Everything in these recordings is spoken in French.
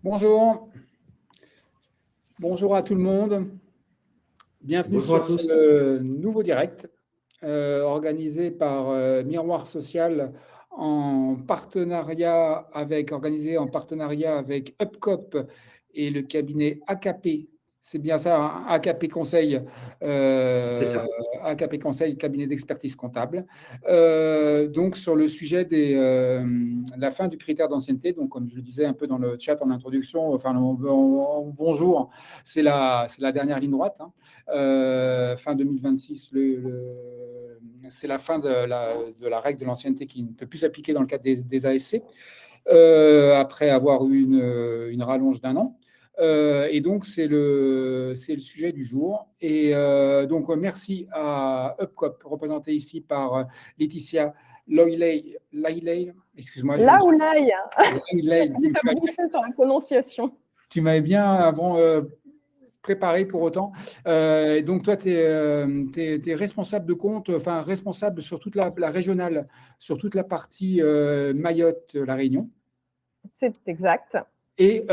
Bonjour, bonjour à tout le monde. Bienvenue Bonjour à sur tous. ce nouveau direct organisé par Miroir Social organisé en partenariat avec Upcop et le cabinet AKP. C'est bien ça, hein, AKP Conseil, C'est ça. AKP Conseil, cabinet d'expertise comptable. Donc, sur le sujet la fin du critère d'ancienneté, donc comme je le disais un peu dans le chat en introduction, enfin, bonjour, c'est la dernière ligne droite, hein. Fin 2026, c'est la fin de la règle de l'ancienneté qui ne peut plus s'appliquer dans le cadre des ASC, après avoir eu une rallonge d'1 an. Et donc, c'est le sujet du jour. Et donc, merci à Upcop, représenté ici par Laetitia Loyley. Excuse-moi. Là ou l'ail. Loyley. Sur la prononciation. Tu m'avais bien avant préparé pour autant. Donc, toi, tu es responsable de compte, enfin responsable sur toute la régionale, sur toute la partie Mayotte, La Réunion. C'est exact. Et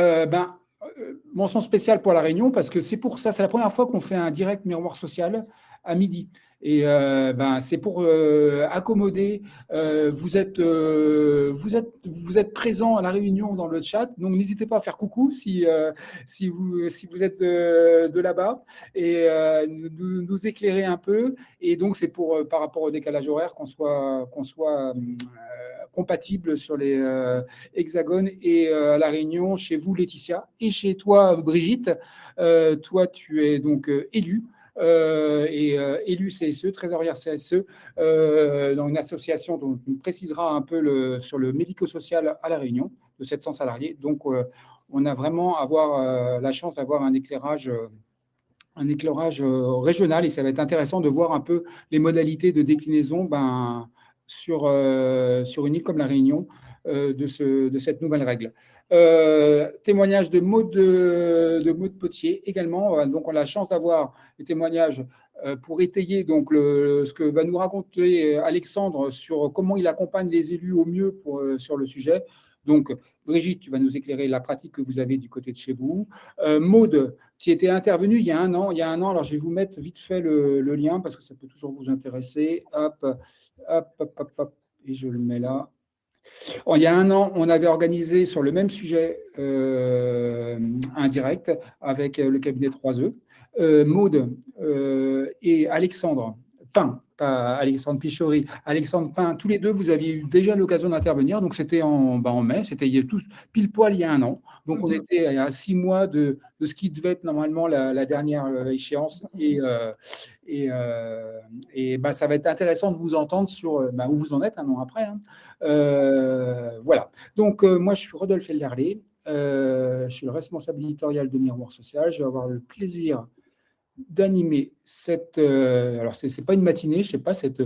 mention spéciale pour La Réunion, parce que c'est pour ça, c'est la première fois qu'on fait un direct Miroir Social à midi. Et c'est pour accommoder. Vous êtes présent à La Réunion dans le chat, donc n'hésitez pas à faire coucou si vous êtes de là-bas et nous éclairer un peu. Et donc c'est pour par rapport au décalage horaire qu'on soit compatible sur les hexagones et à La Réunion, chez vous Laetitia et chez toi Brigitte. Toi tu es donc élue. Élu CSE, trésorière CSE, dans une association dont on précisera un peu sur le médico-social à La Réunion, de 700 salariés. Donc, on a vraiment la chance d'avoir un éclairage régional, et ça va être intéressant de voir un peu les modalités de déclinaison sur une île comme La Réunion de cette nouvelle règle. Témoignage de Maud Potier également. Donc, on a la chance d'avoir des témoignages pour étayer donc ce que va nous raconter Alexandre sur comment il accompagne les élus au mieux sur le sujet. Donc, Brigitte, tu vas nous éclairer la pratique que vous avez du côté de chez vous. Maud, qui était intervenue il y a un an. Alors, je vais vous mettre vite fait le lien parce que ça peut toujours vous intéresser. Hop, et je le mets là. Il y a un an, on avait organisé sur le même sujet un direct avec le cabinet 3E. Maud et Alexandre Pain, pas Alexandre Pichori, Alexandre Pain, tous les deux, vous aviez eu déjà l'occasion d'intervenir. Donc, c'était en mai, c'était pile poil il y a un an. Donc, on était à 6 mois de ce qui devait être normalement la dernière échéance. Ça va être intéressant de vous entendre sur où vous en êtes un an après. Hein. Voilà. Donc, moi, je suis Rodolphe Elderlé. Je suis le responsable éditorial de Miroir Social. Je vais avoir le plaisir d'animer alors c'est pas une matinée, je sais pas, cette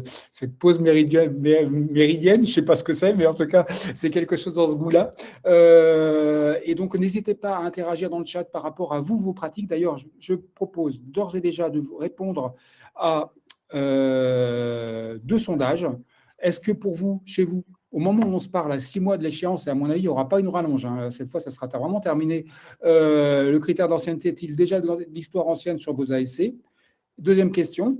pause méridienne, je sais pas ce que c'est, mais en tout cas, c'est quelque chose dans ce goût-là. Et donc, n'hésitez pas à interagir dans le chat par rapport à vos pratiques. D'ailleurs, je propose d'ores et déjà de vous répondre à 2 sondages. Est-ce que pour vous, chez vous, au moment où on se parle, à 6 mois de l'échéance, et à mon avis, il n'y aura pas une rallonge, hein. Cette fois, ça sera vraiment terminé. Le critère d'ancienneté est-il déjà de l'histoire ancienne sur vos ASC? Deuxième question,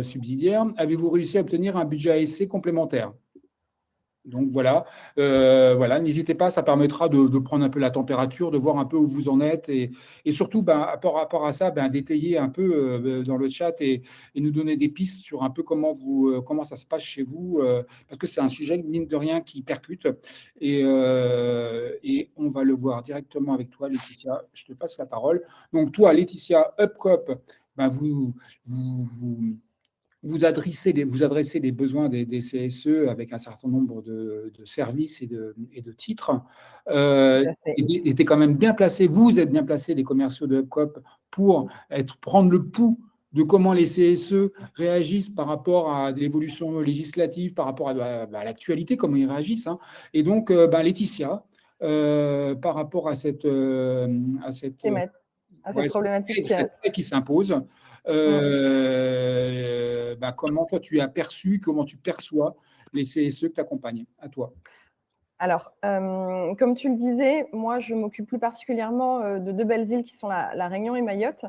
subsidiaire. Avez-vous réussi à obtenir un budget ASC complémentaire? Donc voilà, n'hésitez pas, ça permettra de prendre un peu la température, de voir un peu où vous en êtes et surtout, par rapport à ça, d'étayer un peu dans le chat et nous donner des pistes sur un peu comment ça se passe chez vous, parce que c'est un sujet, mine de rien, qui percute et on va le voir directement avec toi, Laetitia. Je te passe la parole. Donc toi, Laetitia, Upcop, vous adressez les besoins des CSE avec un certain nombre de services et de titres. Et tu es quand même bien placé, vous êtes bien placé, les commerciaux de Upcop, pour prendre le pouls de comment les CSE réagissent par rapport à l'évolution législative, par rapport à l'actualité, comment ils réagissent. Hein. Et donc, Laetitia, par rapport à cette problématique qui s'impose, comment toi tu as perçu, comment tu perçois les CSE que tu accompagnes? À toi. Alors, comme tu le disais, moi, je m'occupe plus particulièrement de deux belles îles qui sont la Réunion et Mayotte.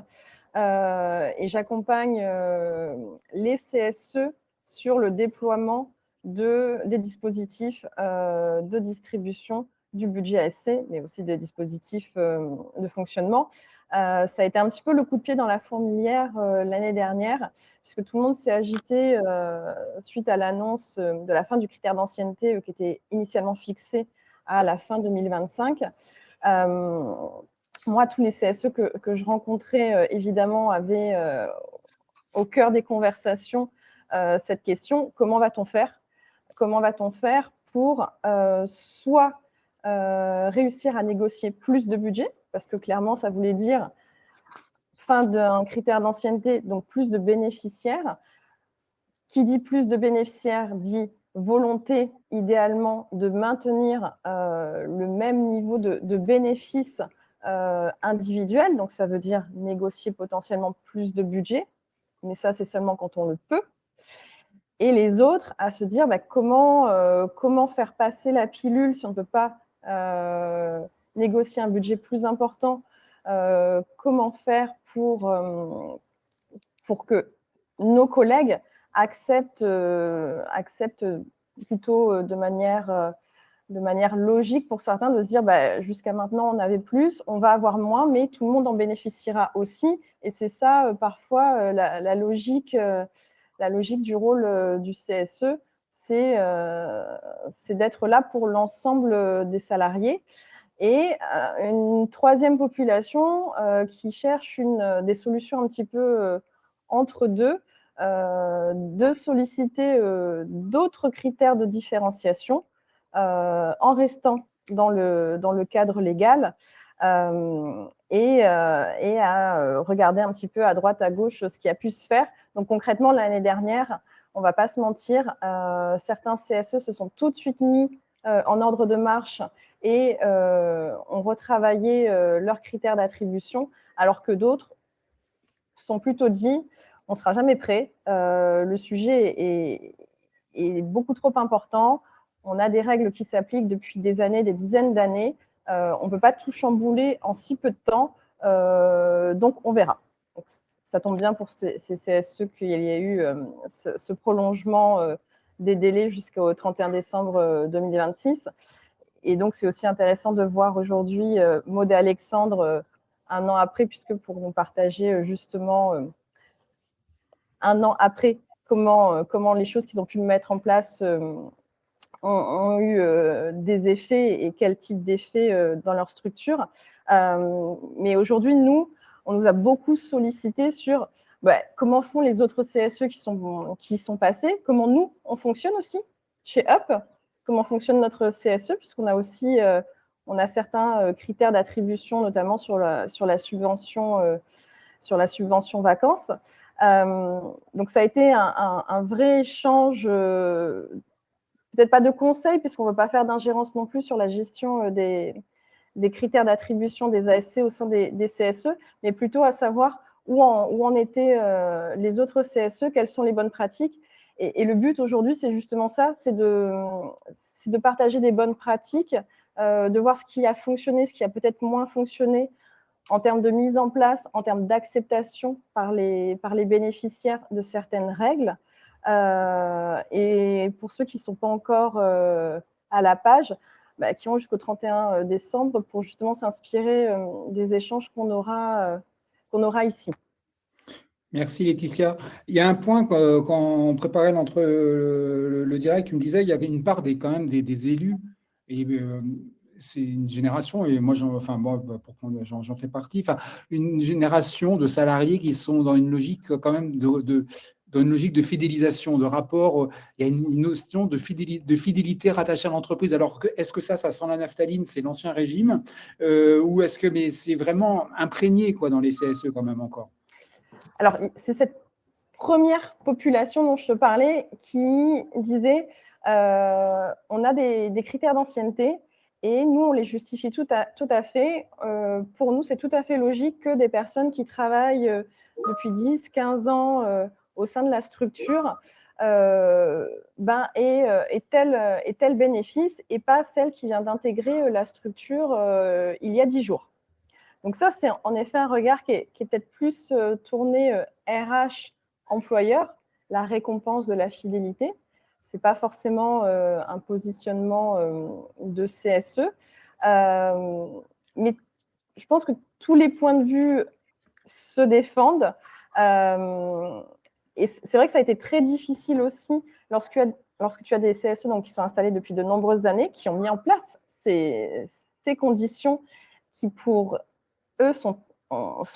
Et j'accompagne les CSE sur le déploiement des dispositifs de distribution du budget ASC, mais aussi des dispositifs de fonctionnement. Ça a été un petit peu le coup de pied dans la fourmilière l'année dernière, puisque tout le monde s'est agité suite à l'annonce de la fin du critère d'ancienneté qui était initialement fixé à la fin 2025. Moi, tous les CSE que je rencontrais, évidemment, avaient au cœur des conversations cette question, comment va-t-on faire? Comment va-t-on faire pour soit réussir à négocier plus de budget, parce que clairement, ça voulait dire fin d'un critère d'ancienneté, donc plus de bénéficiaires. Qui dit plus de bénéficiaires dit volonté, idéalement, de maintenir le même niveau de bénéfices individuels. Donc, ça veut dire négocier potentiellement plus de budget, mais ça, c'est seulement quand on le peut. Et les autres à se dire comment faire passer la pilule si on ne peut pas négocier un budget plus important, comment faire pour que nos collègues acceptent plutôt de manière logique pour certains de se dire jusqu'à maintenant on avait plus, on va avoir moins, mais tout le monde en bénéficiera aussi. Et c'est ça parfois la logique du rôle du CSE, c'est d'être là pour l'ensemble des salariés. Et une troisième population qui cherche des solutions un petit peu entre deux, de solliciter d'autres critères de différenciation en restant dans le cadre légal et à regarder un petit peu à droite, à gauche ce qui a pu se faire. Donc concrètement, l'année dernière, on ne va pas se mentir, certains CSE se sont tout de suite mis en ordre de marche et ont retravaillé leurs critères d'attribution, alors que d'autres sont plutôt dit on ne sera jamais prêt, le sujet est beaucoup trop important, on a des règles qui s'appliquent depuis des années, des dizaines d'années, on ne peut pas tout chambouler en si peu de temps, donc on verra. Donc, ça tombe bien pour ces CSE qu'il y a eu ce prolongement des délais jusqu'au 31 décembre 2026. Et donc, c'est aussi intéressant de voir aujourd'hui Maud et Alexandre un an après, puisque pour nous partager justement un an après comment les choses qu'ils ont pu mettre en place ont eu des effets et quel type d'effets dans leur structure. Mais aujourd'hui, on nous a beaucoup sollicité sur comment font les autres CSE qui sont passés, comment nous, on fonctionne aussi chez Up, comment fonctionne notre CSE, puisqu'on a aussi on a certains critères d'attribution, notamment sur la subvention vacances. Donc, ça a été un vrai échange, peut-être pas de conseils, puisqu'on ne veut pas faire d'ingérence non plus sur la gestion des critères d'attribution des ASC au sein des CSE, mais plutôt à savoir où en étaient les autres CSE, quelles sont les bonnes pratiques. Et le but aujourd'hui, c'est justement ça, c'est de partager des bonnes pratiques, de voir ce qui a fonctionné, ce qui a peut-être moins fonctionné en termes de mise en place, en termes d'acceptation par les bénéficiaires de certaines règles. Et pour ceux qui ne sont pas encore à la page, qui ont jusqu'au 31 décembre pour justement s'inspirer des échanges qu'on aura ici. Merci Laetitia. Il y a un point quand on préparait le direct, tu me disais il y avait une part quand même des élus, et c'est une génération, et moi j'en fais partie, une génération de salariés qui sont dans une logique quand même dans une logique de fidélisation, de rapport. Il y a une notion de fidélité rattachée à l'entreprise. Alors, est-ce que ça sent la naphtaline, c'est l'ancien régime, ou est-ce que c'est vraiment imprégné dans les CSE quand même encore? Alors, c'est cette première population dont je te parlais qui disait on a des critères d'ancienneté et nous, on les justifie tout à fait. Pour nous, c'est tout à fait logique que des personnes qui travaillent depuis 10, 15 ans au sein de la structure est tel bénéfice et pas celle qui vient d'intégrer la structure il y a 10 jours. Donc ça, c'est en effet un regard qui est peut-être plus tourné RH employeur, la récompense de la fidélité. Ce n'est pas forcément un positionnement de CSE. Mais je pense que tous les points de vue se défendent. Et c'est vrai que ça a été très difficile aussi lorsque tu as des CSE donc, qui sont installés depuis de nombreuses années, qui ont mis en place ces conditions qui, pour eux, sont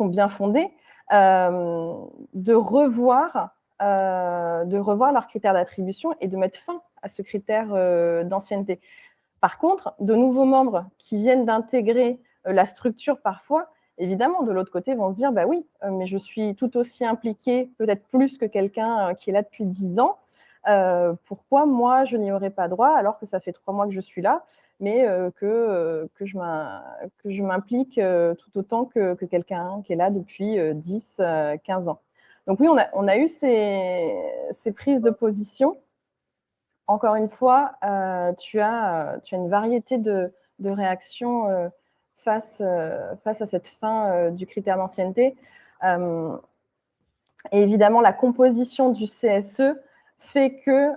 bien fondées, de revoir leurs critères d'attribution et de mettre fin à ce critère d'ancienneté. Par contre, de nouveaux membres qui viennent d'intégrer la structure parfois, évidemment, de l'autre côté, vont se dire, bah oui, mais je suis tout aussi impliqué, peut-être plus que quelqu'un qui est là depuis 10 ans. Pourquoi moi, je n'y aurais pas droit alors que ça fait 3 mois que je suis là, mais que je m'implique tout autant que quelqu'un qui est là depuis 10, 15 ans. Donc oui, on a eu ces prises de position. Encore une fois, tu as une variété de réactions face à cette fin du critère d'ancienneté. Et évidemment, la composition du CSE fait que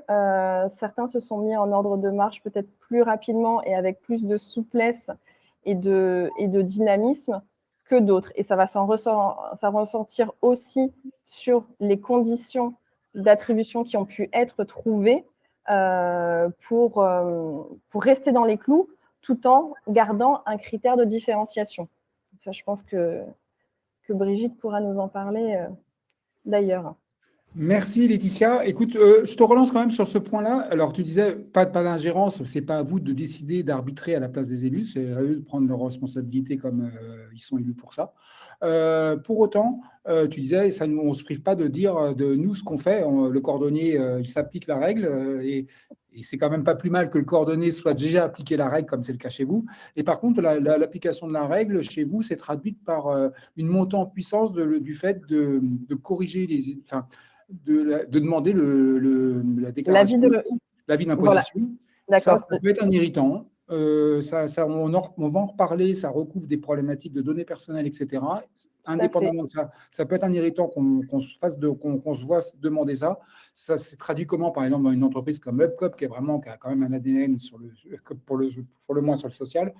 certains se sont mis en ordre de marche peut-être plus rapidement et avec plus de souplesse et de dynamisme que d'autres. Et ça va ressortir aussi sur les conditions d'attribution qui ont pu être trouvées pour rester dans les clous tout en gardant un critère de différenciation. Ça, je pense que Brigitte pourra nous en parler d'ailleurs. Merci Laetitia. Écoute, je te relance quand même sur ce point-là. Alors, tu disais pas d'ingérence, c'est pas à vous de décider d'arbitrer à la place des élus, c'est à eux de prendre leurs responsabilités comme ils sont élus pour ça. Pour autant, tu disais, ça, on ne se prive pas de dire de nous ce qu'on fait. Le cordonnier, il s'applique la règle et c'est quand même pas plus mal que le coordonné soit déjà appliqué la règle, comme c'est le cas chez vous. Et par contre, l'application de la règle chez vous, c'est traduite par une montée en puissance du fait de corriger enfin, de demander la déclaration, l'avis d'imposition. Voilà. Ça peut être un irritant. On va en reparler, ça recouvre des problématiques de données personnelles, etc. Indépendamment de ça, ça peut être un irritant qu'on se voit demander ça. Ça s'est traduit comment, par exemple, dans une entreprise comme Upcop, qui a quand même un ADN pour le moins sur le social.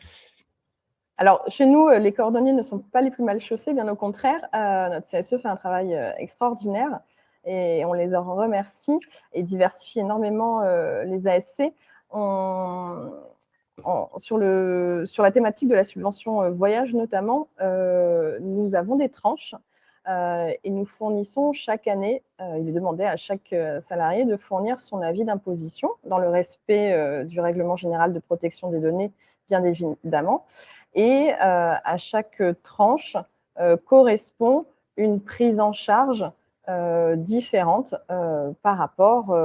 Alors, chez nous, les cordonniers ne sont pas les plus mal chaussés, bien au contraire. Notre CSE fait un travail extraordinaire et on les en remercie et diversifie énormément les ASC. Sur la thématique de la subvention voyage notamment, nous avons des tranches et nous fournissons chaque année, il est demandé à chaque salarié de fournir son avis d'imposition dans le respect du règlement général de protection des données, bien évidemment. Et à chaque tranche correspond une prise en charge différente par rapport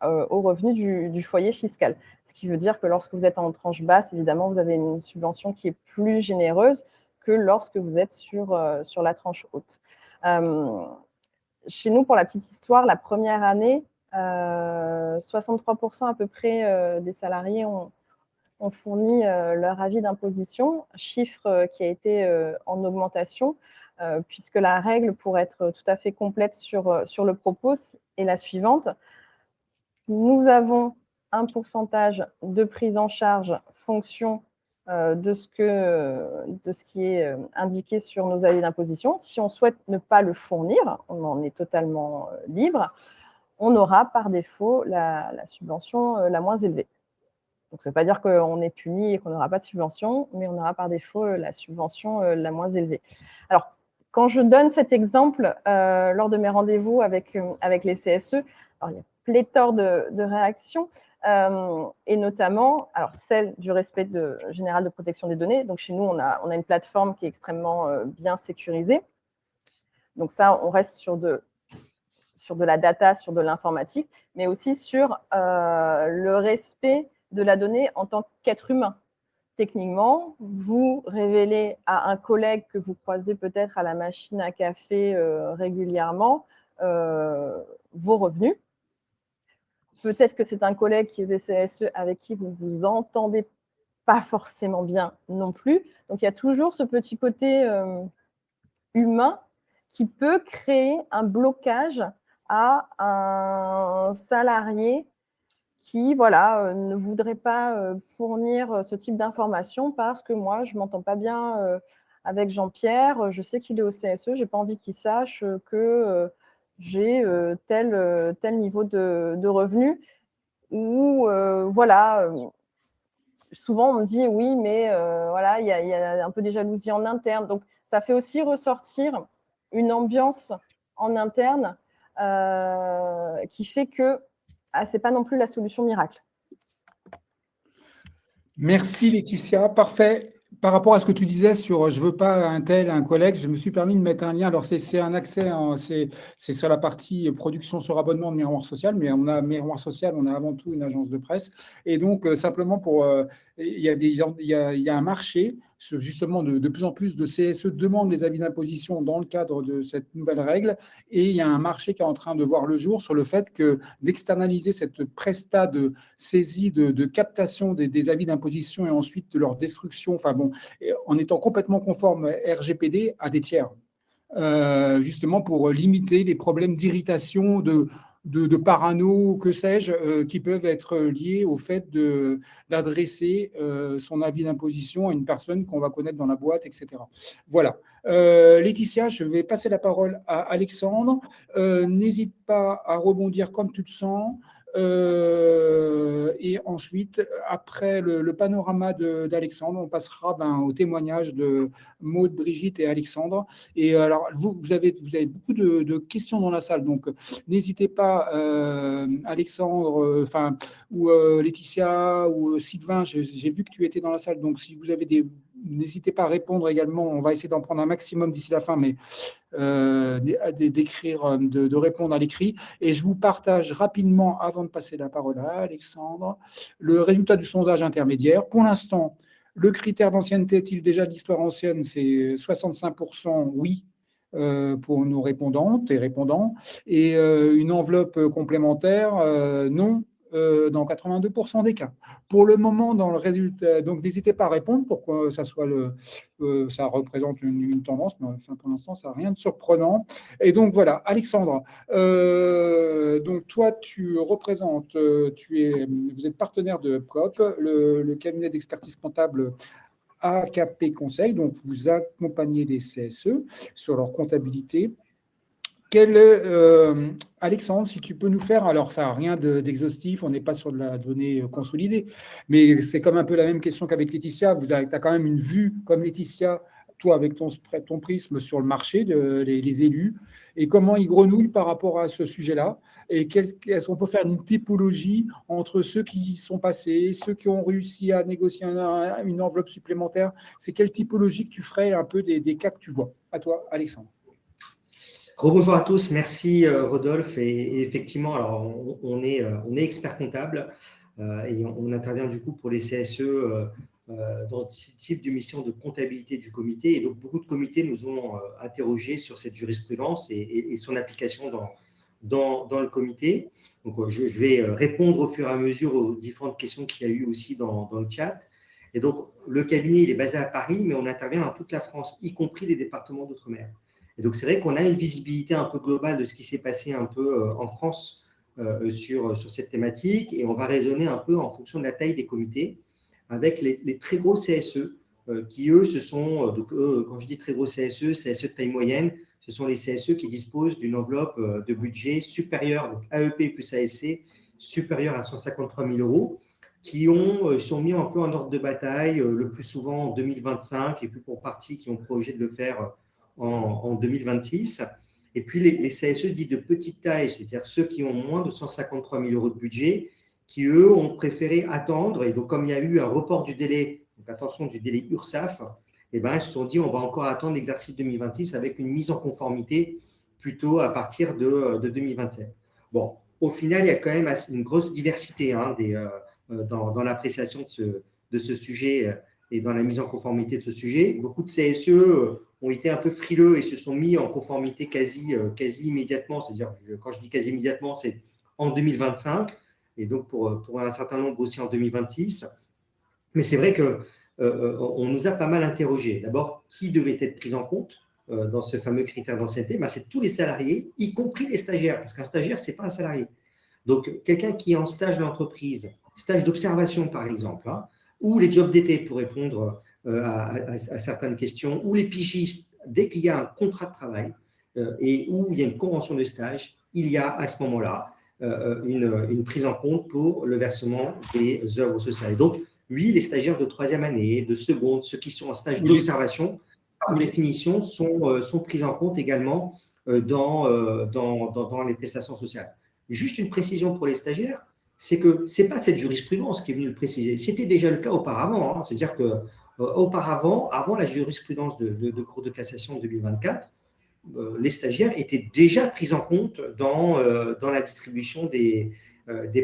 aux revenus du foyer fiscal. Ce qui veut dire que lorsque vous êtes en tranche basse, évidemment, vous avez une subvention qui est plus généreuse que lorsque vous êtes sur la tranche haute. Chez nous, pour la petite histoire, la première année, 63% à peu près des salariés ont fourni leur avis d'imposition, chiffre qui a été en augmentation, puisque la règle, pour être tout à fait complète sur le propos, est la suivante. Nous avons un pourcentage de prise en charge fonction de ce qui est indiqué sur nos avis d'imposition. Si on souhaite ne pas le fournir, on en est totalement libre, on aura par défaut la subvention la moins élevée. Donc, ça ne veut pas dire qu'on est puni et qu'on n'aura pas de subvention, mais on aura par défaut la subvention la moins élevée. Alors, quand je donne cet exemple lors de mes rendez-vous avec les CSE, alors, il y a pléthore de réactions, et notamment celle du respect général de protection des données. Donc, chez nous, on a une plateforme qui est extrêmement bien sécurisée. Donc ça, on reste sur de la data, sur de l'informatique, mais aussi sur le respect de la donnée en tant qu'être humain. Techniquement, vous révélez à un collègue que vous croisez peut-être à la machine à café régulièrement vos revenus. peut-être que c'est un collègue qui est CSE avec qui vous ne vous entendez pas forcément bien non plus. Donc, il y a toujours ce petit côté humain qui peut créer un blocage à un salarié qui ne voudrait pas fournir ce type d'informations parce que moi, je ne m'entends pas bien avec Jean-Pierre, je sais qu'il est au CSE, je n'ai pas envie qu'il sache que j'ai tel niveau de revenu. Ou souvent on me dit oui, mais il y a un peu des jalousies en interne. Donc, ça fait aussi ressortir une ambiance en interne qui fait que ce n'est pas non plus la solution miracle. Merci Laetitia, parfait. Par rapport à ce que tu disais sur je veux pas un tel, un collègue, je me suis permis de mettre un lien. Alors c'est un accès, c'est sur la partie production sur abonnement de Miroir Social, mais on a Miroir Social, on a avant tout une agence de presse. Et donc simplement pour, il y a un marché. Justement, de plus en plus de CSE demandent des avis d'imposition dans le cadre de cette nouvelle règle. Et il y a un marché qui est en train de voir le jour sur le fait que d'externaliser cette prestat de saisie, de captation des avis d'imposition et ensuite de leur destruction, en étant complètement conforme RGPD à des tiers. Justement pour limiter les problèmes d'irritation, de parano, que sais-je, qui peuvent être liés au fait d'adresser son avis d'imposition à une personne qu'on va connaître dans la boîte, etc. Voilà. Laetitia, je vais passer la parole à Alexandre. N'hésite pas à rebondir comme tu le sens. Et ensuite, après le panorama d'Alexandre, on passera au témoignage de Maud, Brigitte et Alexandre. Et alors, vous avez beaucoup de questions dans la salle, donc n'hésitez pas, Alexandre, ou Laetitia ou Sylvain, j'ai vu que tu étais dans la salle, donc si vous avez n'hésitez pas à répondre également. On va essayer d'en prendre un maximum d'ici la fin, mais d'écrire, de répondre à l'écrit. Et je vous partage rapidement, avant de passer la parole à Alexandre, le résultat du sondage intermédiaire. Pour l'instant, le critère d'ancienneté est-il déjà de l'histoire ancienne? C'est 65% oui pour nos répondantes et répondants, et une enveloppe complémentaire non dans 82% des cas. Pour le moment, dans le résultat, donc n'hésitez pas à répondre pour que ça soit ça représente une tendance, mais pour l'instant, ça n'a rien de surprenant. Et donc voilà, Alexandre, donc toi, tu représentes, vous êtes partenaire de COP, le cabinet d'expertise comptable AKP Conseil, donc vous accompagnez les CSE sur leur comptabilité. Alexandre, si tu peux nous faire, alors ça n'a rien d'exhaustif, on n'est pas sur de la donnée consolidée, mais c'est comme un peu la même question qu'avec Laetitia, tu as quand même une vue comme Laetitia, toi avec ton prisme sur le marché, les élus, et comment ils grenouillent par rapport à ce sujet-là, et est-ce qu'on peut faire une typologie entre ceux qui sont passés, ceux qui ont réussi à négocier une enveloppe supplémentaire, c'est quelle typologie que tu ferais un peu des cas que tu vois? À toi, Alexandre. Rebonjour à tous, merci Rodolphe. Et effectivement, alors on est expert comptable et on intervient du coup pour les CSE dans ce type de mission de comptabilité du comité. Et donc beaucoup de comités nous ont interrogés sur cette jurisprudence et son application dans le comité. Donc je vais répondre au fur et à mesure aux différentes questions qu'il y a eu aussi dans le chat. Et donc le cabinet il est basé à Paris, mais on intervient dans toute la France, y compris les départements d'outre-mer. Et donc, c'est vrai qu'on a une visibilité un peu globale de ce qui s'est passé un peu en France sur cette thématique, et on va raisonner un peu en fonction de la taille des comités avec les très gros CSE qui, eux, quand je dis très gros CSE de taille moyenne, ce sont les CSE qui disposent d'une enveloppe de budget supérieure, donc AEP plus ASC, supérieure à 153 000 euros, qui sont mis un peu en ordre de bataille, le plus souvent en 2025, et puis pour partie qui ont projet de le faire en 2026. Et puis les CSE dits de petite taille, c'est-à-dire ceux qui ont moins de 153 000 euros de budget, qui eux ont préféré attendre. Et donc comme il y a eu un report du délai, donc attention du délai URSSAF, ils se sont dit on va encore attendre l'exercice 2026 avec une mise en conformité plutôt à partir de 2027. Bon, au final, il y a quand même une grosse diversité dans l'appréciation de ce sujet et dans la mise en conformité de ce sujet. Beaucoup de CSE ont été un peu frileux et se sont mis en conformité quasi immédiatement. C'est-à-dire, quand je dis quasi immédiatement, c'est en 2025. et donc pour un certain nombre aussi en 2026. Mais c'est vrai qu'on nous a pas mal interrogés. D'abord, qui devait être pris en compte dans ce fameux critère d'ancienneté? C'est tous les salariés, y compris les stagiaires, parce qu'un stagiaire, ce n'est pas un salarié. Donc, quelqu'un qui est en stage d'entreprise, stage d'observation par exemple, ou les jobs d'été pour répondre à certaines questions, ou les pigistes, dès qu'il y a un contrat de travail et où il y a une convention de stage, il y a à ce moment-là une prise en compte pour le versement des œuvres sociales. Et donc, oui, les stagiaires de troisième année, de seconde, ceux qui sont en stage d'observation, par définition, sont pris en compte également dans les prestations sociales. Juste une précision pour les stagiaires, c'est que ce n'est pas cette jurisprudence qui est venue le préciser. C'était déjà le cas auparavant. C'est-à-dire qu'auparavant, avant la jurisprudence de Cour de cassation 2024, les stagiaires étaient déjà pris en compte dans la distribution des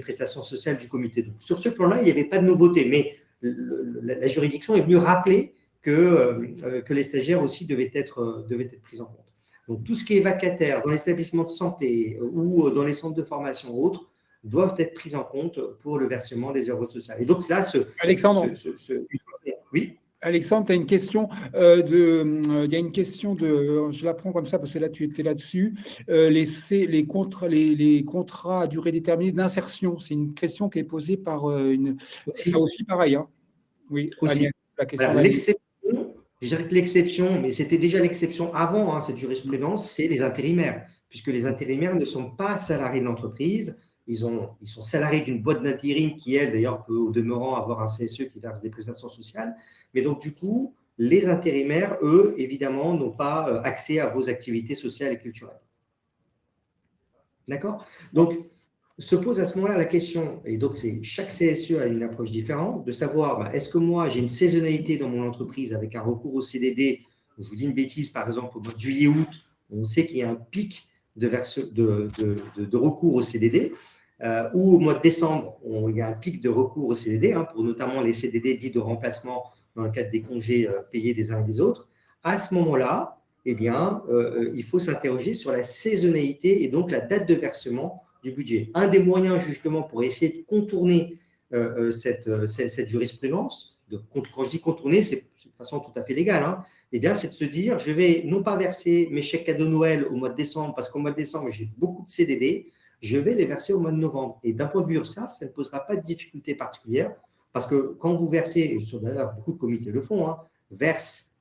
prestations sociales du comité. Donc, sur ce plan-là, il n'y avait pas de nouveauté, mais la juridiction est venue rappeler que les stagiaires aussi devaient être pris en compte. Donc, tout ce qui est vacataire dans les établissements de santé ou dans les centres de formation ou autres doivent être pris en compte pour le versement des œuvres sociales. Et donc, là, Alexandre, oui. Alexandre, tu as une question il y a une question je la prends comme ça parce que là, tu étais là-dessus, les contrats à durée déterminée d'insertion. C'est une question qui est posée par ça aussi pareil. Oui, aussi. Agnès, la question. Je dirais que l'exception, mais c'était déjà l'exception avant cette jurisprudence, c'est les intérimaires, puisque les intérimaires ne sont pas salariés de l'entreprise, ils sont salariés d'une boîte d'intérim qui, elle, d'ailleurs, peut au demeurant avoir un CSE qui verse des prestations sociales. Mais donc, du coup, les intérimaires, eux, évidemment, n'ont pas accès à vos activités sociales et culturelles. D'accord ? Donc, se pose à ce moment-là la question, et donc chaque CSE a une approche différente, de savoir est-ce que moi j'ai une saisonnalité dans mon entreprise avec un recours au CDD, je vous dis une bêtise, par exemple au mois de juillet-août, on sait qu'il y a un pic de recours au CDD, ou au mois de décembre, il y a un pic de recours au CDD, pour notamment les CDD dits de remplacement dans le cadre des congés payés des uns et des autres. À ce moment-là, eh bien, il faut s'interroger sur la saisonnalité et donc la date de versement du budget. Un des moyens justement pour essayer de contourner cette jurisprudence, quand je dis contourner, c'est de façon tout à fait légale, eh bien, c'est de se dire, je vais non pas verser mes chèques cadeaux Noël au mois de décembre, parce qu'au mois de décembre, j'ai beaucoup de CDD, je vais les verser au mois de novembre. Et d'un point de vue URSSAF, ça ne posera pas de difficulté particulière, parce que quand vous versez, et d'ailleurs beaucoup de comités le font, versent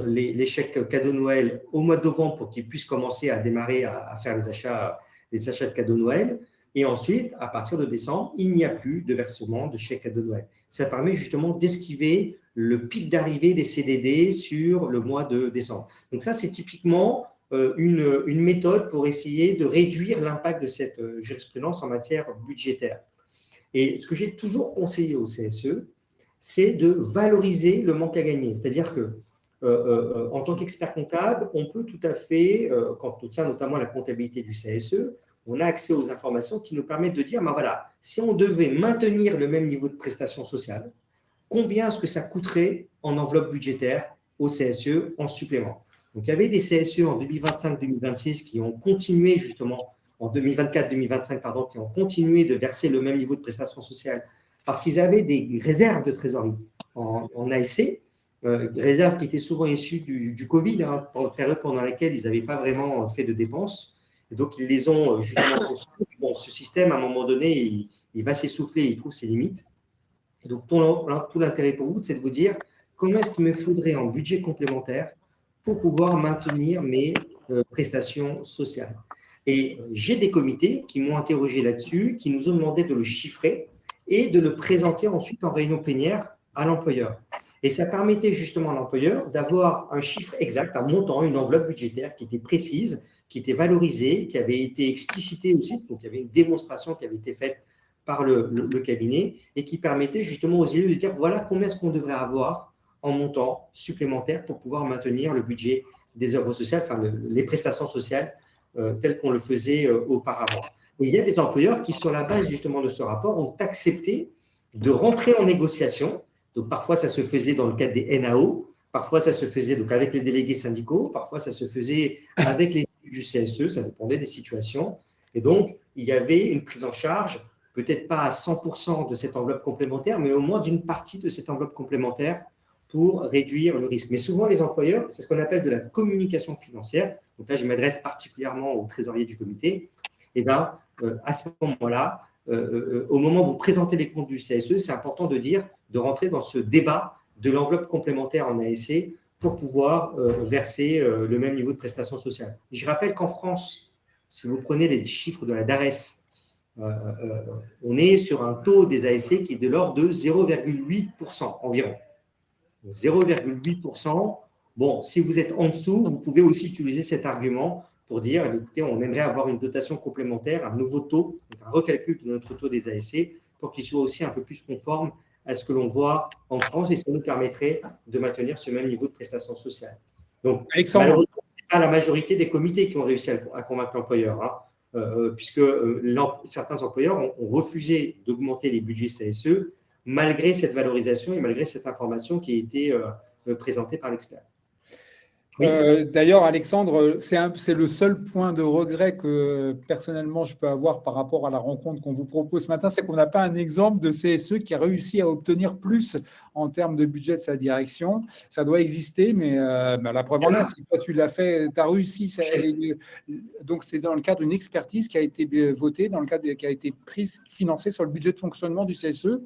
les chèques cadeaux Noël au mois de novembre pour qu'ils puissent commencer à démarrer à faire les achats de cadeaux Noël. Et ensuite, à partir de décembre, il n'y a plus de versement de chèques cadeaux Noël. Ça permet justement d'esquiver le pic d'arrivée des CDD sur le mois de décembre. Donc ça, c'est typiquement une méthode pour essayer de réduire l'impact de cette jurisprudence en matière budgétaire. Et ce que j'ai toujours conseillé au CSE, c'est de valoriser le manque à gagner. C'est-à-dire que en tant qu'expert comptable, on peut tout à fait, quand on tient notamment la comptabilité du CSE, on a accès aux informations qui nous permettent de dire, voilà, si on devait maintenir le même niveau de prestation sociale, combien est-ce que ça coûterait en enveloppe budgétaire au CSE en supplément? Donc, il y avait des CSE en 2025-2026 qui ont continué justement, en 2024-2025, pardon, qui ont continué de verser le même niveau de prestation sociale parce qu'ils avaient des réserves de trésorerie en ASC, réserves qui étaient souvent issues du Covid, pour la période pendant laquelle ils n'avaient pas vraiment fait de dépenses. Et donc, ils les ont justement construits. Bon, ce système, à un moment donné, il va s'essouffler, il trouve ses limites. Et donc, tout l'intérêt pour vous, c'est de vous dire comment est-ce qu'il me faudrait en budget complémentaire pour pouvoir maintenir mes prestations sociales. Et j'ai des comités qui m'ont interrogé là-dessus, qui nous ont demandé de le chiffrer et de le présenter ensuite en réunion plénière à l'employeur. Et ça permettait justement à l'employeur d'avoir un chiffre exact, un montant, une enveloppe budgétaire qui était précise, qui était valorisée, qui avait été explicitée aussi, donc il y avait une démonstration qui avait été faite par le cabinet et qui permettait justement aux élus de dire voilà combien est-ce qu'on devrait avoir en montant supplémentaire pour pouvoir maintenir le budget des œuvres sociales, enfin les prestations sociales telles qu'on le faisait auparavant. Et il y a des employeurs qui, sur la base justement de ce rapport, ont accepté de rentrer en négociation. Donc, parfois, ça se faisait dans le cadre des NAO, parfois, ça se faisait donc avec les délégués syndicaux, parfois, ça se faisait avec les élus du CSE, ça dépendait des situations. Et donc, il y avait une prise en charge peut-être pas à 100% de cette enveloppe complémentaire, mais au moins d'une partie de cette enveloppe complémentaire pour réduire le risque. Mais souvent, les employeurs, c'est ce qu'on appelle de la communication financière. Donc là, je m'adresse particulièrement aux trésoriers du comité. Et bien, à ce moment-là, au moment où vous présentez les comptes du CSE, c'est important de rentrer dans ce débat de l'enveloppe complémentaire en ASC pour pouvoir verser le même niveau de prestations sociales. Je rappelle qu'en France, si vous prenez les chiffres de la DARES, on est sur un taux des ASC qui est de l'ordre de 0,8% environ. 0,8%. Bon, si vous êtes en dessous, vous pouvez aussi utiliser cet argument pour dire, écoutez, on aimerait avoir une dotation complémentaire, un nouveau taux, un recalcul de notre taux des ASC pour qu'il soit aussi un peu plus conforme à ce que l'on voit en France et ça nous permettrait de maintenir ce même niveau de prestations sociales. Donc, malheureusement, ce n'est pas la majorité des comités qui ont réussi à convaincre l'employeur, puisque certains employeurs ont refusé d'augmenter les budgets CSE malgré cette valorisation et malgré cette information qui a été présentée par l'expert. Oui. D'ailleurs, Alexandre, c'est le seul point de regret que personnellement je peux avoir par rapport à la rencontre qu'on vous propose ce matin, c'est qu'on n'a pas un exemple de CSE qui a réussi à obtenir plus en termes de budget de sa direction. Ça doit exister, mais la preuve en est, si toi tu l'as fait, tu as réussi. Donc c'est dans le cadre d'une expertise qui a été votée, dans le cadre qui a été financée sur le budget de fonctionnement du CSE,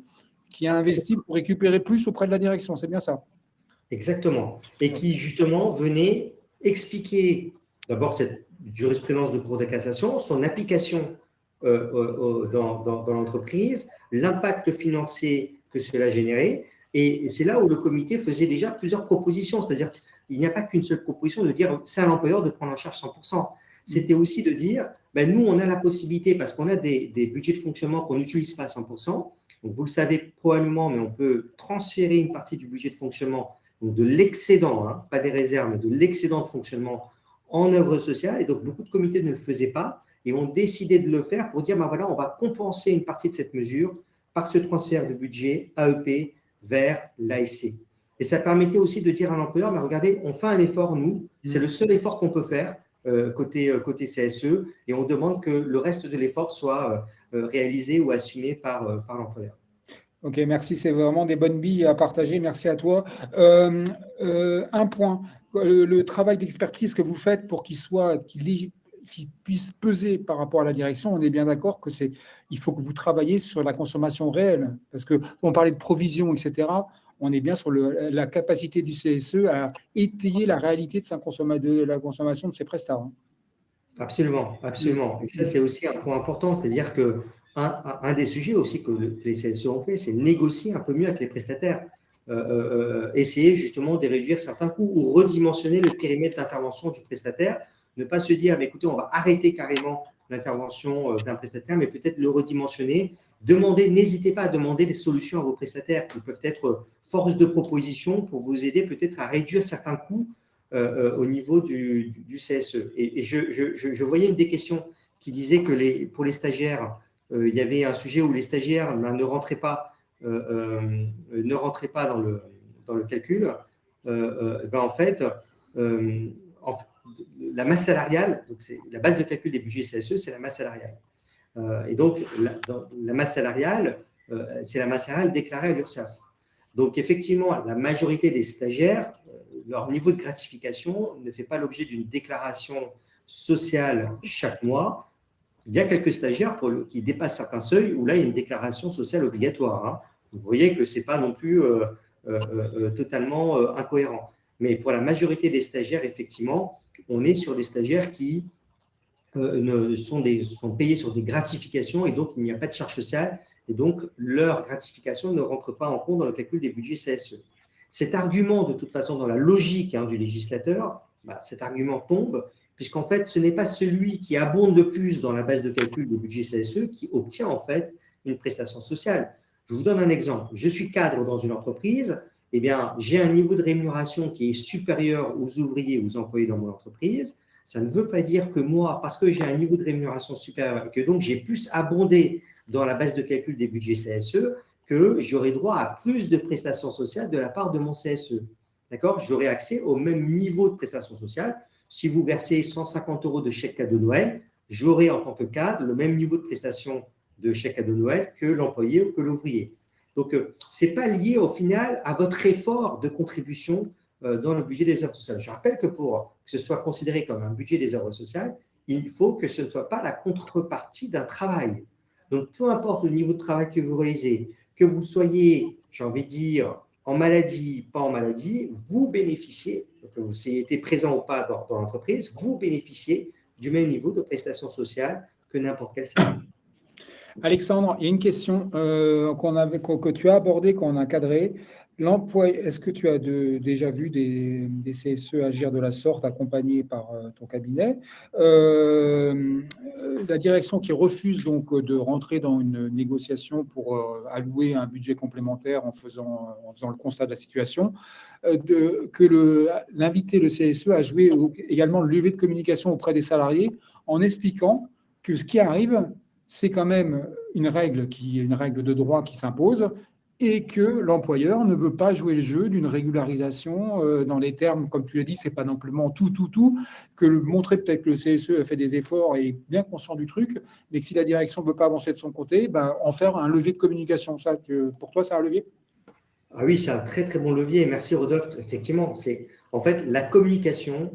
qui a investi pour récupérer plus auprès de la direction. C'est bien ça? Exactement. Et qui, justement, venait expliquer d'abord cette jurisprudence de Cour de cassation, son application dans l'entreprise, l'impact financier que cela générait. Et c'est là où le comité faisait déjà plusieurs propositions. C'est-à-dire qu'il n'y a pas qu'une seule proposition de dire c'est à l'employeur de prendre en charge 100%. C'était aussi de dire, nous, on a la possibilité, parce qu'on a des budgets de fonctionnement qu'on n'utilise pas à 100%. Donc, vous le savez probablement, mais on peut transférer une partie du budget de fonctionnement, donc de l'excédent, pas des réserves, mais de l'excédent de fonctionnement en œuvre sociale. Et donc, beaucoup de comités ne le faisaient pas et ont décidé de le faire pour dire, voilà, on va compenser une partie de cette mesure par ce transfert de budget AEP vers l'ASC. Et ça permettait aussi de dire à l'employeur, regardez, on fait un effort, nous, c'est le seul effort qu'on peut faire côté CSE et on demande que le reste de l'effort soit réalisé ou assumé par l'employeur. Ok, merci. C'est vraiment des bonnes billes à partager. Merci à toi. Un point, le travail d'expertise que vous faites pour qu'il puisse peser par rapport à la direction, on est bien d'accord que il faut que vous travaillez sur la consommation réelle. Parce qu'on parlait de provision, etc. On est bien sur la capacité du CSE à étayer la réalité de la consommation de ses prestataires. Absolument, absolument. Et ça, c'est aussi un point important. C'est-à-dire que un des sujets aussi que les CSE ont fait, c'est négocier un peu mieux avec les prestataires, essayer justement de réduire certains coûts ou redimensionner le périmètre d'intervention du prestataire, ne pas se dire, écoutez, on va arrêter carrément l'intervention d'un prestataire, mais peut-être le redimensionner. N'hésitez pas à demander des solutions à vos prestataires qui peuvent être force de proposition pour vous aider peut-être à réduire certains coûts au niveau du CSE. Et je voyais une des questions qui disait que pour les stagiaires, il y avait un sujet où les stagiaires ne rentraient pas dans le calcul. En fait, la masse salariale, donc c'est la base de calcul des budgets CSE, c'est la masse salariale. Et donc, la masse salariale, c'est la masse salariale déclarée à l'URSSAF. Donc, effectivement, la majorité des stagiaires, leur niveau de gratification ne fait pas l'objet d'une déclaration sociale chaque mois. Il y a quelques stagiaires qui dépassent certains seuils où là, il y a une déclaration sociale obligatoire. Vous voyez que ce n'est pas non plus totalement incohérent. Mais pour la majorité des stagiaires, effectivement, on est sur des stagiaires qui sont payés sur des gratifications et donc il n'y a pas de charge sociale et donc leur gratification ne rentre pas en compte dans le calcul des budgets CSE. Cet argument, de toute façon, dans la logique du législateur, cet argument tombe, puisqu'en fait, ce n'est pas celui qui abonde le plus dans la base de calcul des budgets CSE qui obtient en fait une prestation sociale. Je vous donne un exemple. Je suis cadre dans une entreprise, j'ai un niveau de rémunération qui est supérieur aux ouvriers, aux employés dans mon entreprise. Ça ne veut pas dire que moi, parce que j'ai un niveau de rémunération supérieur et que donc j'ai plus abondé dans la base de calcul des budgets CSE, que j'aurai droit à plus de prestations sociales de la part de mon CSE. D'accord ? J'aurai accès au même niveau de prestations sociales. Si vous versez 150 € de chèque cadeau de Noël, j'aurai en tant que cadre le même niveau de prestations de chèque cadeau de Noël que l'employé ou que l'ouvrier. Donc, ce n'est pas lié au final à votre effort de contribution dans le budget des œuvres sociales. Je rappelle que pour que ce soit considéré comme un budget des œuvres sociales, il faut que ce ne soit pas la contrepartie d'un travail. Donc, peu importe le niveau de travail que vous réalisez, que vous soyez, j'ai envie de dire, en maladie, pas en maladie, vous bénéficiez, que vous ayez été présent ou pas dans l'entreprise, vous bénéficiez du même niveau de prestations sociales que n'importe quel salarié. Alexandre, il y a une question que tu as abordée, qu'on a cadrée. Est-ce que tu as déjà vu des CSE agir de la sorte, accompagnés par ton cabinet? La direction qui refuse donc de rentrer dans une négociation pour allouer un budget complémentaire en faisant le constat de la situation, l'inviter le CSE à jouer également le levier de communication auprès des salariés en expliquant que ce qui arrive, c'est quand même une règle de droit qui s'impose et que l'employeur ne veut pas jouer le jeu d'une régularisation dans les termes, comme tu l'as dit, c'est pas non plus tout, que montrer peut-être que le CSE fait des efforts et est bien conscient du truc, mais que si la direction ne veut pas avancer de son côté, en faire un levier de communication. Ça, pour toi, c'est un levier? Ah oui, c'est un très très bon levier. Merci Rodolphe. Effectivement, en fait la communication,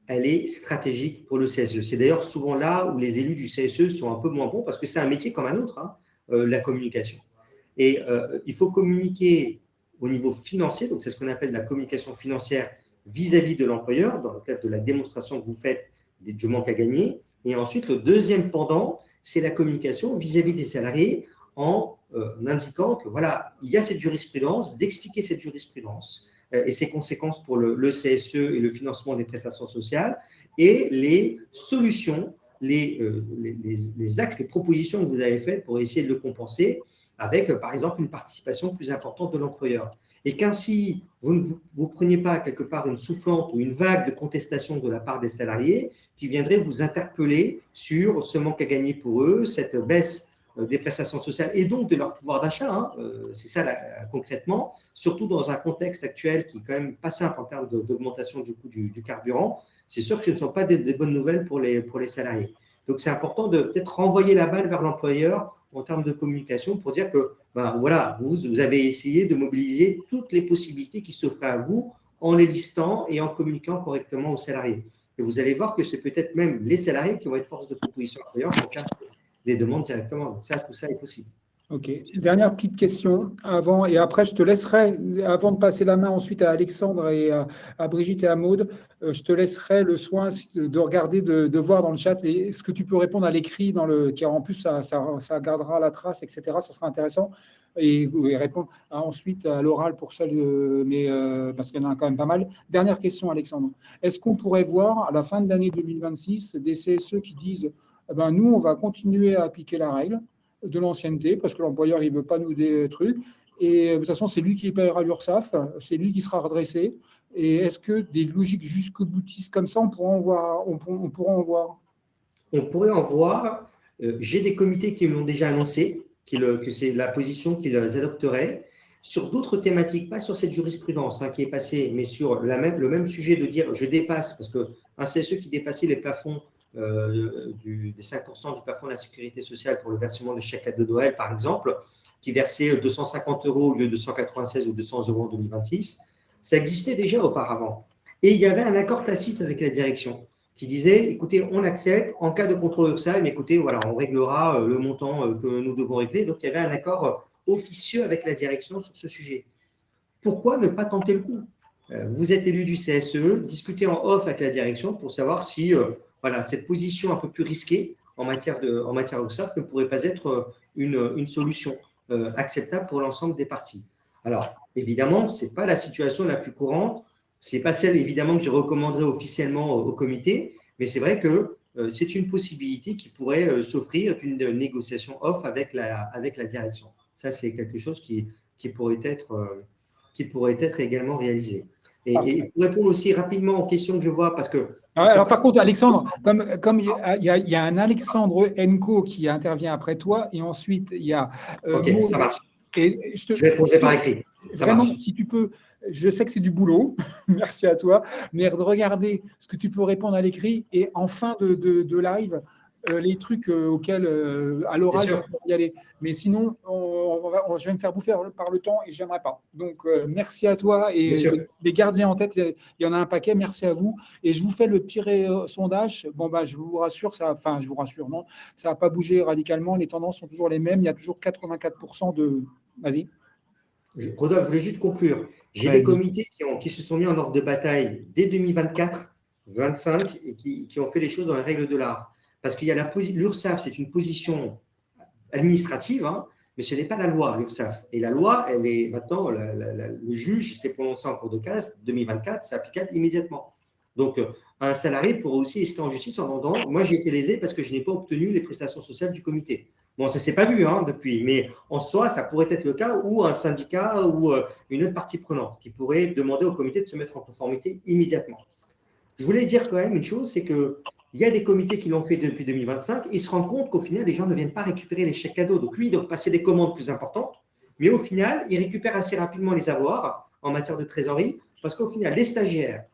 elle est stratégique pour le CSE. C'est d'ailleurs souvent là où les élus du CSE sont un peu moins bons parce que c'est un métier comme un autre, la communication. Et il faut communiquer au niveau financier, donc c'est ce qu'on appelle la communication financière vis-à-vis de l'employeur, dans le cadre de la démonstration que vous faites du manque à gagner. Et ensuite, le deuxième pendant, c'est la communication vis-à-vis des salariés en indiquant que voilà, il y a cette jurisprudence, d'expliquer cette jurisprudence et ses conséquences pour le CSE et le financement des prestations sociales et les solutions, les axes, les propositions que vous avez faites pour essayer de le compenser avec, par exemple, une participation plus importante de l'employeur. Et qu'ainsi, vous ne preniez pas quelque part une soufflante ou une vague de contestation de la part des salariés qui viendraient vous interpeller sur ce manque à gagner pour eux, cette baisse des prestations sociales et donc de leur pouvoir d'achat. C'est ça concrètement, surtout dans un contexte actuel qui est quand même pas simple en termes d'augmentation du coût du carburant. C'est sûr que ce ne sont pas des bonnes nouvelles pour les salariés. Donc, c'est important de peut-être renvoyer la balle vers l'employeur en termes de communication pour dire que voilà, vous avez essayé de mobiliser toutes les possibilités qui s'offrent à vous en les listant et en communiquant correctement aux salariés. Et vous allez voir que c'est peut-être même les salariés qui vont être force de proposition à l'employeur pour faire des demandes directement. Donc, tout ça est possible. Ok. Dernière petite question avant, et après je te laisserai, avant de passer la main ensuite à Alexandre et à Brigitte et à Maude, je te laisserai le soin de regarder, de voir dans le chat ce que tu peux répondre à l'écrit, qui en plus ça gardera la trace, etc. Ça sera intéressant. Et répondre ensuite à l'oral pour celle, parce qu'il y en a quand même pas mal. Dernière question, Alexandre. Est-ce qu'on pourrait voir à la fin de l'année 2026 des CSE qui disent nous, on va continuer à appliquer la règle de l'ancienneté, parce que l'employeur, il ne veut pas nous des trucs. Et de toute façon, c'est lui qui paiera l'URSSAF, c'est lui qui sera redressé. Et est-ce que des logiques jusqu'au boutistes comme ça, on pourra en voir? On pourrait en voir. J'ai des comités qui me l'ont déjà annoncé, que c'est la position qu'ils adopteraient. Sur d'autres thématiques, pas sur cette jurisprudence qui est passée, mais sur le même sujet de dire je dépasse, parce qu'un CSE qui dépassait les plafonds des 5% du plafond de la sécurité sociale pour le versement de chèque cadeau de Noël, par exemple, qui versait 250 € au lieu de 196 ou 200 € en 2026, ça existait déjà auparavant. Et il y avait un accord tacite avec la direction qui disait, écoutez, on accepte, en cas de contrôle URSSAF, mais écoutez, voilà, on réglera le montant que nous devons régler. Donc, il y avait un accord officieux avec la direction sur ce sujet. Pourquoi ne pas tenter le coup? Vous êtes élu du CSE, discutez en off avec la direction pour savoir si cette position un peu plus risquée en matière URSSAF ne pourrait pas être une solution acceptable pour l'ensemble des parties. Alors, évidemment, ce n'est pas la situation la plus courante, ce n'est pas celle, évidemment, que je recommanderais officiellement au comité, mais c'est vrai que c'est une possibilité qui pourrait s'offrir d'une négociation off avec la direction. Ça, c'est quelque chose qui pourrait être également réalisé. Et pour répondre aussi rapidement aux questions que je vois, parce que… Alors, par contre, Alexandre, comme il y a un Alexandre Enco qui intervient après toi, et ensuite, il y a… Ok, Maud, ça marche. Et je vais poser par écrit. Vraiment, si tu peux, je sais que c'est du boulot, merci à toi, mais de regarder ce que tu peux répondre à l'écrit, et en fin de live, les trucs auxquels, à Bien l'oral, je sûr. peux y aller. Mais sinon, je vais me faire bouffer par le temps et j'aimerais pas. Donc, merci à toi Bien et sûr. gardez en tête, il y en a un paquet. Merci à vous. Et je vous fais le petit sondage. Bon, bah, je vous rassure, enfin, je vous rassure, non, ça n'a pas bougé radicalement. Les tendances sont toujours les mêmes. Il y a toujours 84% de. Vas-y. Rodolphe, je voulais juste conclure. J'ai des Vas-y. comités qui se sont mis en ordre de bataille dès 2024, 25 et qui ont fait les choses dans les règles de l'art. Parce qu'il y a l'URSSAF, c'est une position administrative, hein, mais ce n'est pas la loi, l'URSSAF. Et la loi, elle est maintenant, le juge s'est prononcé en cours de casse 2024, c'est applicable immédiatement. Donc, un salarié pourrait aussi rester en justice en demandant, moi j'ai été lésé parce que je n'ai pas obtenu les prestations sociales du comité. Bon, ça ne s'est pas vu hein, depuis, mais en soi, ça pourrait être le cas où un syndicat ou une autre partie prenante qui pourrait demander au comité de se mettre en conformité immédiatement. Je voulais dire quand même une chose, c'est qu'il y a des comités qui l'ont fait depuis 2025, ils se rendent compte qu'au final, les gens ne viennent pas récupérer les chèques cadeaux. Donc, lui, ils doivent passer des commandes plus importantes, mais au final, ils récupèrent assez rapidement les avoirs en matière de trésorerie, parce qu'au final, les stagiaires,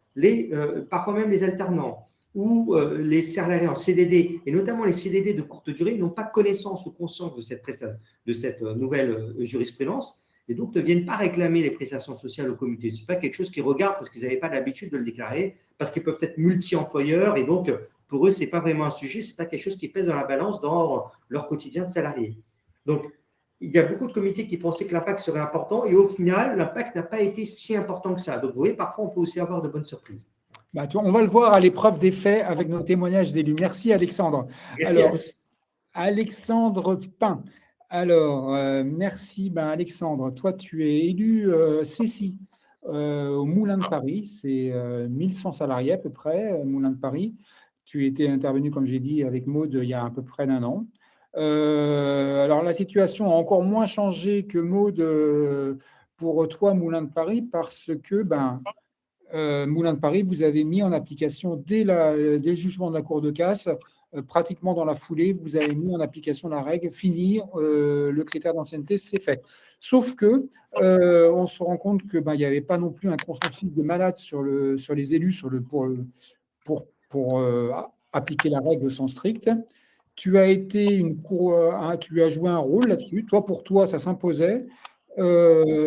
parfois même les alternants ou les salariés en CDD, et notamment les CDD de courte durée, n'ont pas connaissance ou conscience de cette nouvelle jurisprudence, et donc ne viennent pas réclamer les prestations sociales au comité. Ce n'est pas quelque chose qu'ils regardent parce qu'ils n'avaient pas l'habitude de le déclarer, parce qu'ils peuvent être multi-employeurs, et donc pour eux, ce n'est pas vraiment un sujet, ce n'est pas quelque chose qui pèse dans la balance dans leur quotidien de salarié. Donc, il y a beaucoup de comités qui pensaient que l'impact serait important, et au final, l'impact n'a pas été si important que ça. Donc, vous voyez, parfois, on peut aussi avoir de bonnes surprises. Bah, on va le voir à l'épreuve des faits avec nos témoignages d'élus. Merci Alexandre. Merci à Alors, tous. Alexandre Pain. Alors, merci. Ben, Alexandre, toi, tu es élu CECI au Moulin de Paris. C'est 1100 salariés à peu près, Moulin de Paris. Tu étais intervenu, comme j'ai dit, avec Maud il y a à peu près d'un an. Alors, la situation a encore moins changé que Maud pour toi, Moulin de Paris, parce que Moulin de Paris, vous avez mis en application dès le jugement de la Cour de casse, pratiquement dans la foulée, vous avez mis en application la règle, fini, le critère d'ancienneté, c'est fait. Sauf que on se rend compte que il n'y avait pas non plus un consensus de malade sur les élus pour appliquer la règle au sens strict. Tu as été tu as joué un rôle là-dessus. Pour toi, ça s'imposait.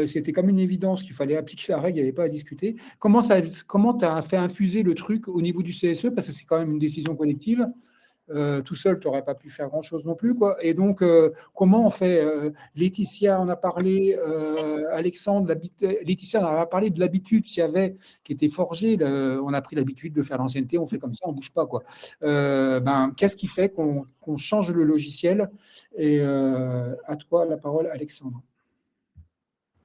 C'était comme une évidence qu'il fallait appliquer la règle, il n'y avait pas à discuter. Comment tu as fait infuser le truc au niveau du CSE, parce que c'est quand même une décision collective. Tout seul, tu n'aurais pas pu faire grand-chose non plus, quoi. Et donc, comment on fait Laetitia en a parlé, Alexandre, Laetitia en a parlé de l'habitude qui était forgée. On a pris l'habitude de faire l'ancienneté, on fait comme ça, on ne bouge pas, quoi. Qu'est-ce qui fait qu'on change le logiciel? Et à toi la parole, Alexandre.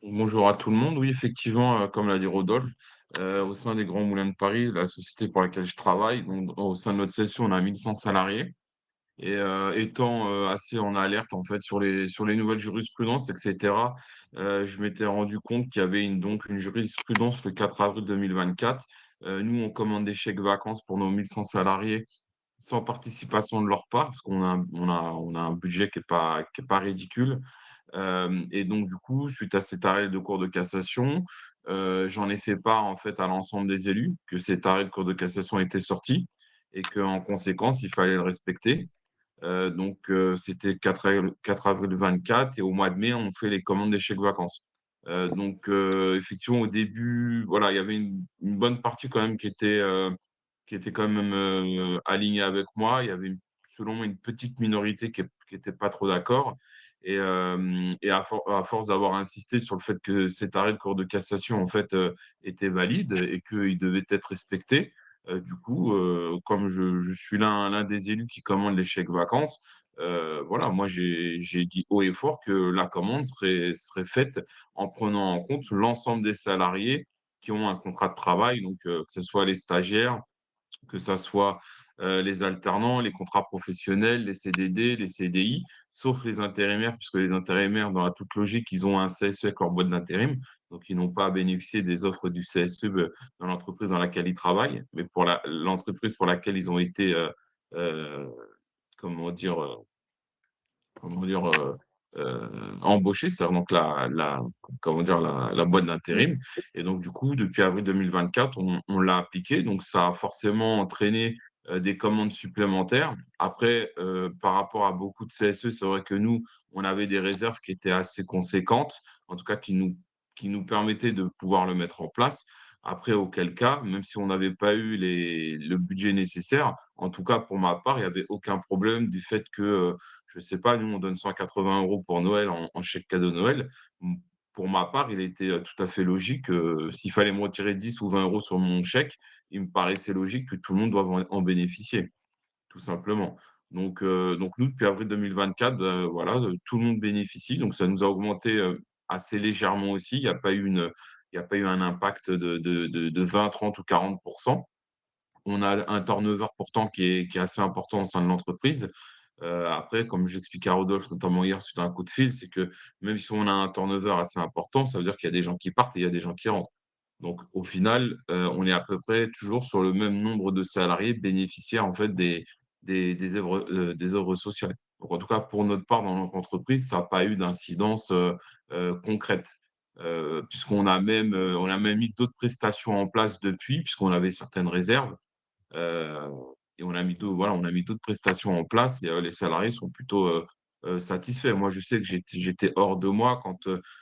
Bonjour à tout le monde. Oui, effectivement, comme l'a dit Rodolphe, au sein des Grands Moulins de Paris, la société pour laquelle je travaille, donc, au sein de notre section, on a 1100 salariés. Et étant assez en alerte en fait sur les nouvelles jurisprudences, etc., je m'étais rendu compte qu'il y avait donc une jurisprudence le 4 avril 2024. Nous, on commande des chèques vacances pour nos 1100 salariés sans participation de leur part, parce on a un budget qui est pas ridicule. Et donc, du coup, suite à cet arrêt de Cour de cassation, j'en ai fait part en fait à l'ensemble des élus que cet arrêt de Cour de cassation était sorti et qu'en conséquence, il fallait le respecter. C'était 4 avril 24 et au mois de mai, on fait les commandes des chèques vacances. Effectivement, au début, voilà, il y avait une bonne partie quand même qui était quand même alignée avec moi. Il y avait, selon moi, une petite minorité qui n'était pas trop d'accord. Et à force d'avoir insisté sur le fait que cet arrêt de Cour de cassation, en fait, était valide et qu'il devait être respecté, comme je suis l'un des élus qui commande les chèques vacances, voilà, moi j'ai dit haut et fort que la commande serait faite en prenant en compte l'ensemble des salariés qui ont un contrat de travail, donc que ce soit les stagiaires, que ce soit les alternants, les contrats professionnels, les CDD, les CDI, sauf les intérimaires, puisque les intérimaires, dans la toute logique, ils ont un CSE avec leur boîte d'intérim, donc ils n'ont pas à bénéficier des offres du CSE dans l'entreprise dans laquelle ils travaillent, mais pour l'entreprise pour laquelle ils ont été, euh, comment dire, comment dire, embauchés, c'est-à-dire donc comment dire, la boîte d'intérim. Et donc, du coup, depuis avril 2024, on l'a appliqué. Donc, ça a forcément entraîné des commandes supplémentaires. Après, par rapport à beaucoup de CSE, c'est vrai que nous, on avait des réserves qui étaient assez conséquentes, en tout cas qui nous permettaient de pouvoir le mettre en place. Après, auquel cas, même si on n'avait pas eu le budget nécessaire, en tout cas pour ma part, il n'y avait aucun problème du fait que, je ne sais pas, nous, on donne 180 € pour Noël en chèque cadeau Noël. Pour ma part, il était tout à fait logique, s'il fallait me retirer 10 ou 20 € sur mon chèque, il me paraissait logique que tout le monde doive en bénéficier, tout simplement. Donc nous, depuis avril 2024, voilà, tout le monde bénéficie. Donc ça nous a augmenté, assez légèrement aussi. Il y a pas eu un impact de 20, 30 ou 40. On a un turnover pourtant qui est assez important au sein de l'entreprise. Après, comme j'expliquais à Rodolphe, notamment hier suite à un coup de fil, c'est que même si on a un turnover assez important, ça veut dire qu'il y a des gens qui partent et il y a des gens qui rentrent. Donc au final, on est à peu près toujours sur le même nombre de salariés bénéficiaires en fait des œuvres sociales. Donc en tout cas, pour notre part, dans notre entreprise, ça n'a pas eu d'incidence, concrète. On a même mis d'autres prestations en place depuis, puisqu'on avait certaines réserves. Heu et on a mis d'autres prestations en place et les salariés sont plutôt, satisfaits. Moi, je sais que j'étais hors de moi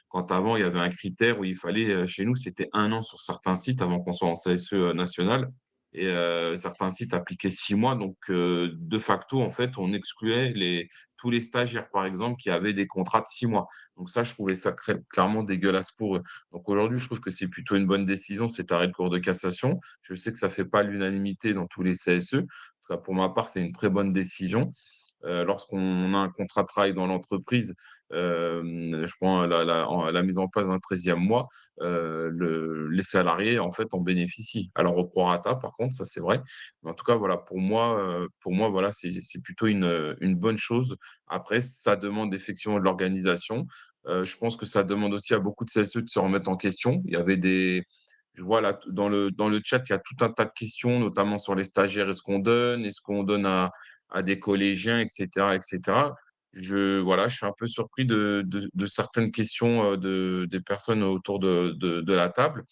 quand avant il y avait un critère où il fallait, chez nous, c'était 1 an sur certains sites avant qu'on soit en CSE, national et certains sites appliquaient 6 mois donc de facto, en fait, on excluait tous les stagiaires, par exemple, qui avaient des contrats de 6 mois. Donc ça, je trouvais ça clairement dégueulasse pour eux. Donc aujourd'hui, je trouve que c'est plutôt une bonne décision, cet arrêt de Cour de cassation. Je sais que ça fait pas l'unanimité dans tous les CSE. En tout cas, pour ma part, c'est une très bonne décision. Lorsqu'on a un contrat de travail dans l'entreprise, je prends la mise en place d'un 13e mois, les salariés, en fait, en bénéficient. Alors au prorata, par contre, ça, c'est vrai. Mais en tout cas, voilà, pour moi, voilà, c'est plutôt une bonne chose. Après, ça demande effectivement de l'organisation. Je pense que ça demande aussi à beaucoup de CSE de se remettre en question. Il y avait je vois là, dans le chat, il y a tout un tas de questions, notamment sur les stagiaires. Est-ce qu'on donne? Est-ce qu'on donne à des collégiens, et cetera, et cetera. Voilà, je suis un peu surpris de certaines questions, des personnes autour de la table.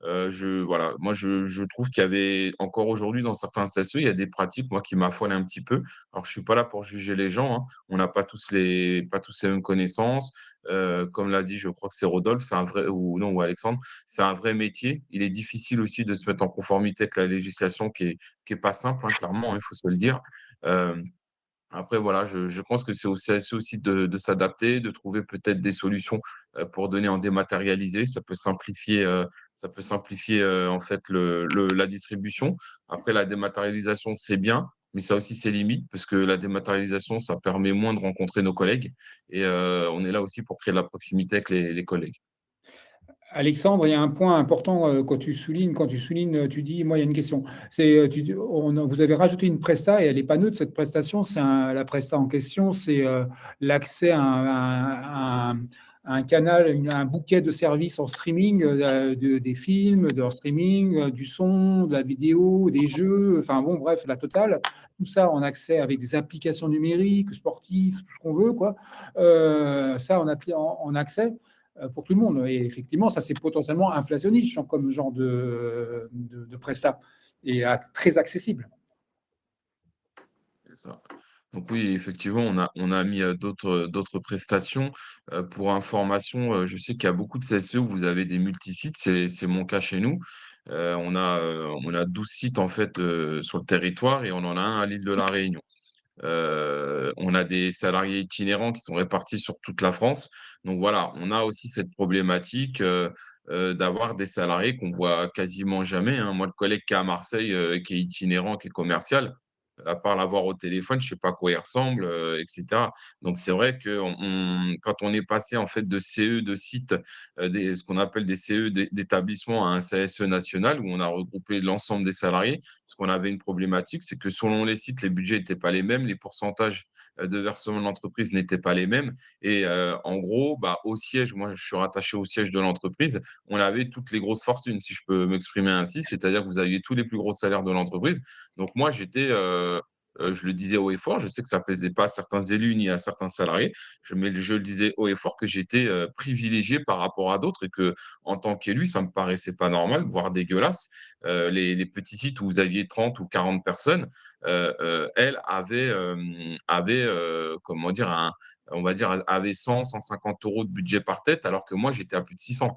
Voilà, moi, je trouve qu'il y avait encore aujourd'hui dans certains CSE, il y a des pratiques, moi, qui m'affolent un petit peu. Alors, je suis pas là pour juger les gens, hein. On n'a pas tous les mêmes connaissances. Comme l'a dit, je crois que c'est Rodolphe, c'est un vrai ou non, ou Alexandre, c'est un vrai métier. Il est difficile aussi de se mettre en conformité avec la législation qui est pas simple, hein, clairement, hein, il faut se le dire. Hem Après voilà, je pense que c'est au CSE aussi de s'adapter, de trouver peut-être des solutions, pour donner en dématérialisé. Ça peut simplifier, en fait la distribution. Après la dématérialisation, c'est bien, mais ça a aussi ses limites parce que la dématérialisation, ça permet moins de rencontrer nos collègues et on est là aussi pour créer de la proximité avec les collègues. Alexandre, il y a un point important quand tu soulignes, tu dis, moi, il y a une question. Vous avez rajouté une presta et elle n'est pas neutre, cette prestation. La presta en question, c'est l'accès à un canal, un bouquet de services en streaming, des films, en streaming, du son, de la vidéo, des jeux, enfin bon, bref, la totale. Tout ça en accès avec des applications numériques, sportives, tout ce qu'on veut, quoi. Ça, en accès pour tout le monde. Et effectivement, ça, c'est potentiellement inflationniste comme genre de prestat et très accessible. C'est ça. Donc oui, effectivement, on a mis, d'autres prestations. Pour information, je sais qu'il y a beaucoup de CSE où vous avez des multisites, c'est mon cas chez nous. On a 12 sites en fait, sur le territoire et on en a un à l'île de la Réunion. On a des salariés itinérants qui sont répartis sur toute la France. Donc voilà, on a aussi cette problématique, d'avoir des salariés qu'on voit quasiment jamais, hein. Moi, le collègue qui est à Marseille, qui est itinérant, qui est commercial, à part l'avoir au téléphone, je sais pas à quoi il ressemble, et cetera. Donc c'est vrai que quand on est passé en fait de CE de site, ce qu'on appelle des CE d'établissement à un CSE national où on a regroupé l'ensemble des salariés, parce qu'on avait une problématique, c'est que selon les sites, les budgets n'étaient pas les mêmes, les pourcentages, de versement de l'entreprise n'étaient pas les mêmes et en gros, bah, au siège, moi je suis rattaché au siège de l'entreprise, on avait toutes les grosses fortunes, si je peux m'exprimer ainsi. C'est-à-dire que vous aviez tous les plus gros salaires de l'entreprise. Donc moi, j'étais, je le disais haut et fort. Je sais que ça ne plaisait pas à certains élus ni à certains salariés, mais je le disais haut et fort que j'étais privilégié par rapport à d'autres et que, en tant qu'élu, ça me paraissait pas normal, voire dégueulasse. Les petits sites où vous aviez 30 ou 40 personnes, elles avaient comment dire, on va dire, avaient 100, 150 euros de budget par tête, alors que moi, j'étais à plus de 600.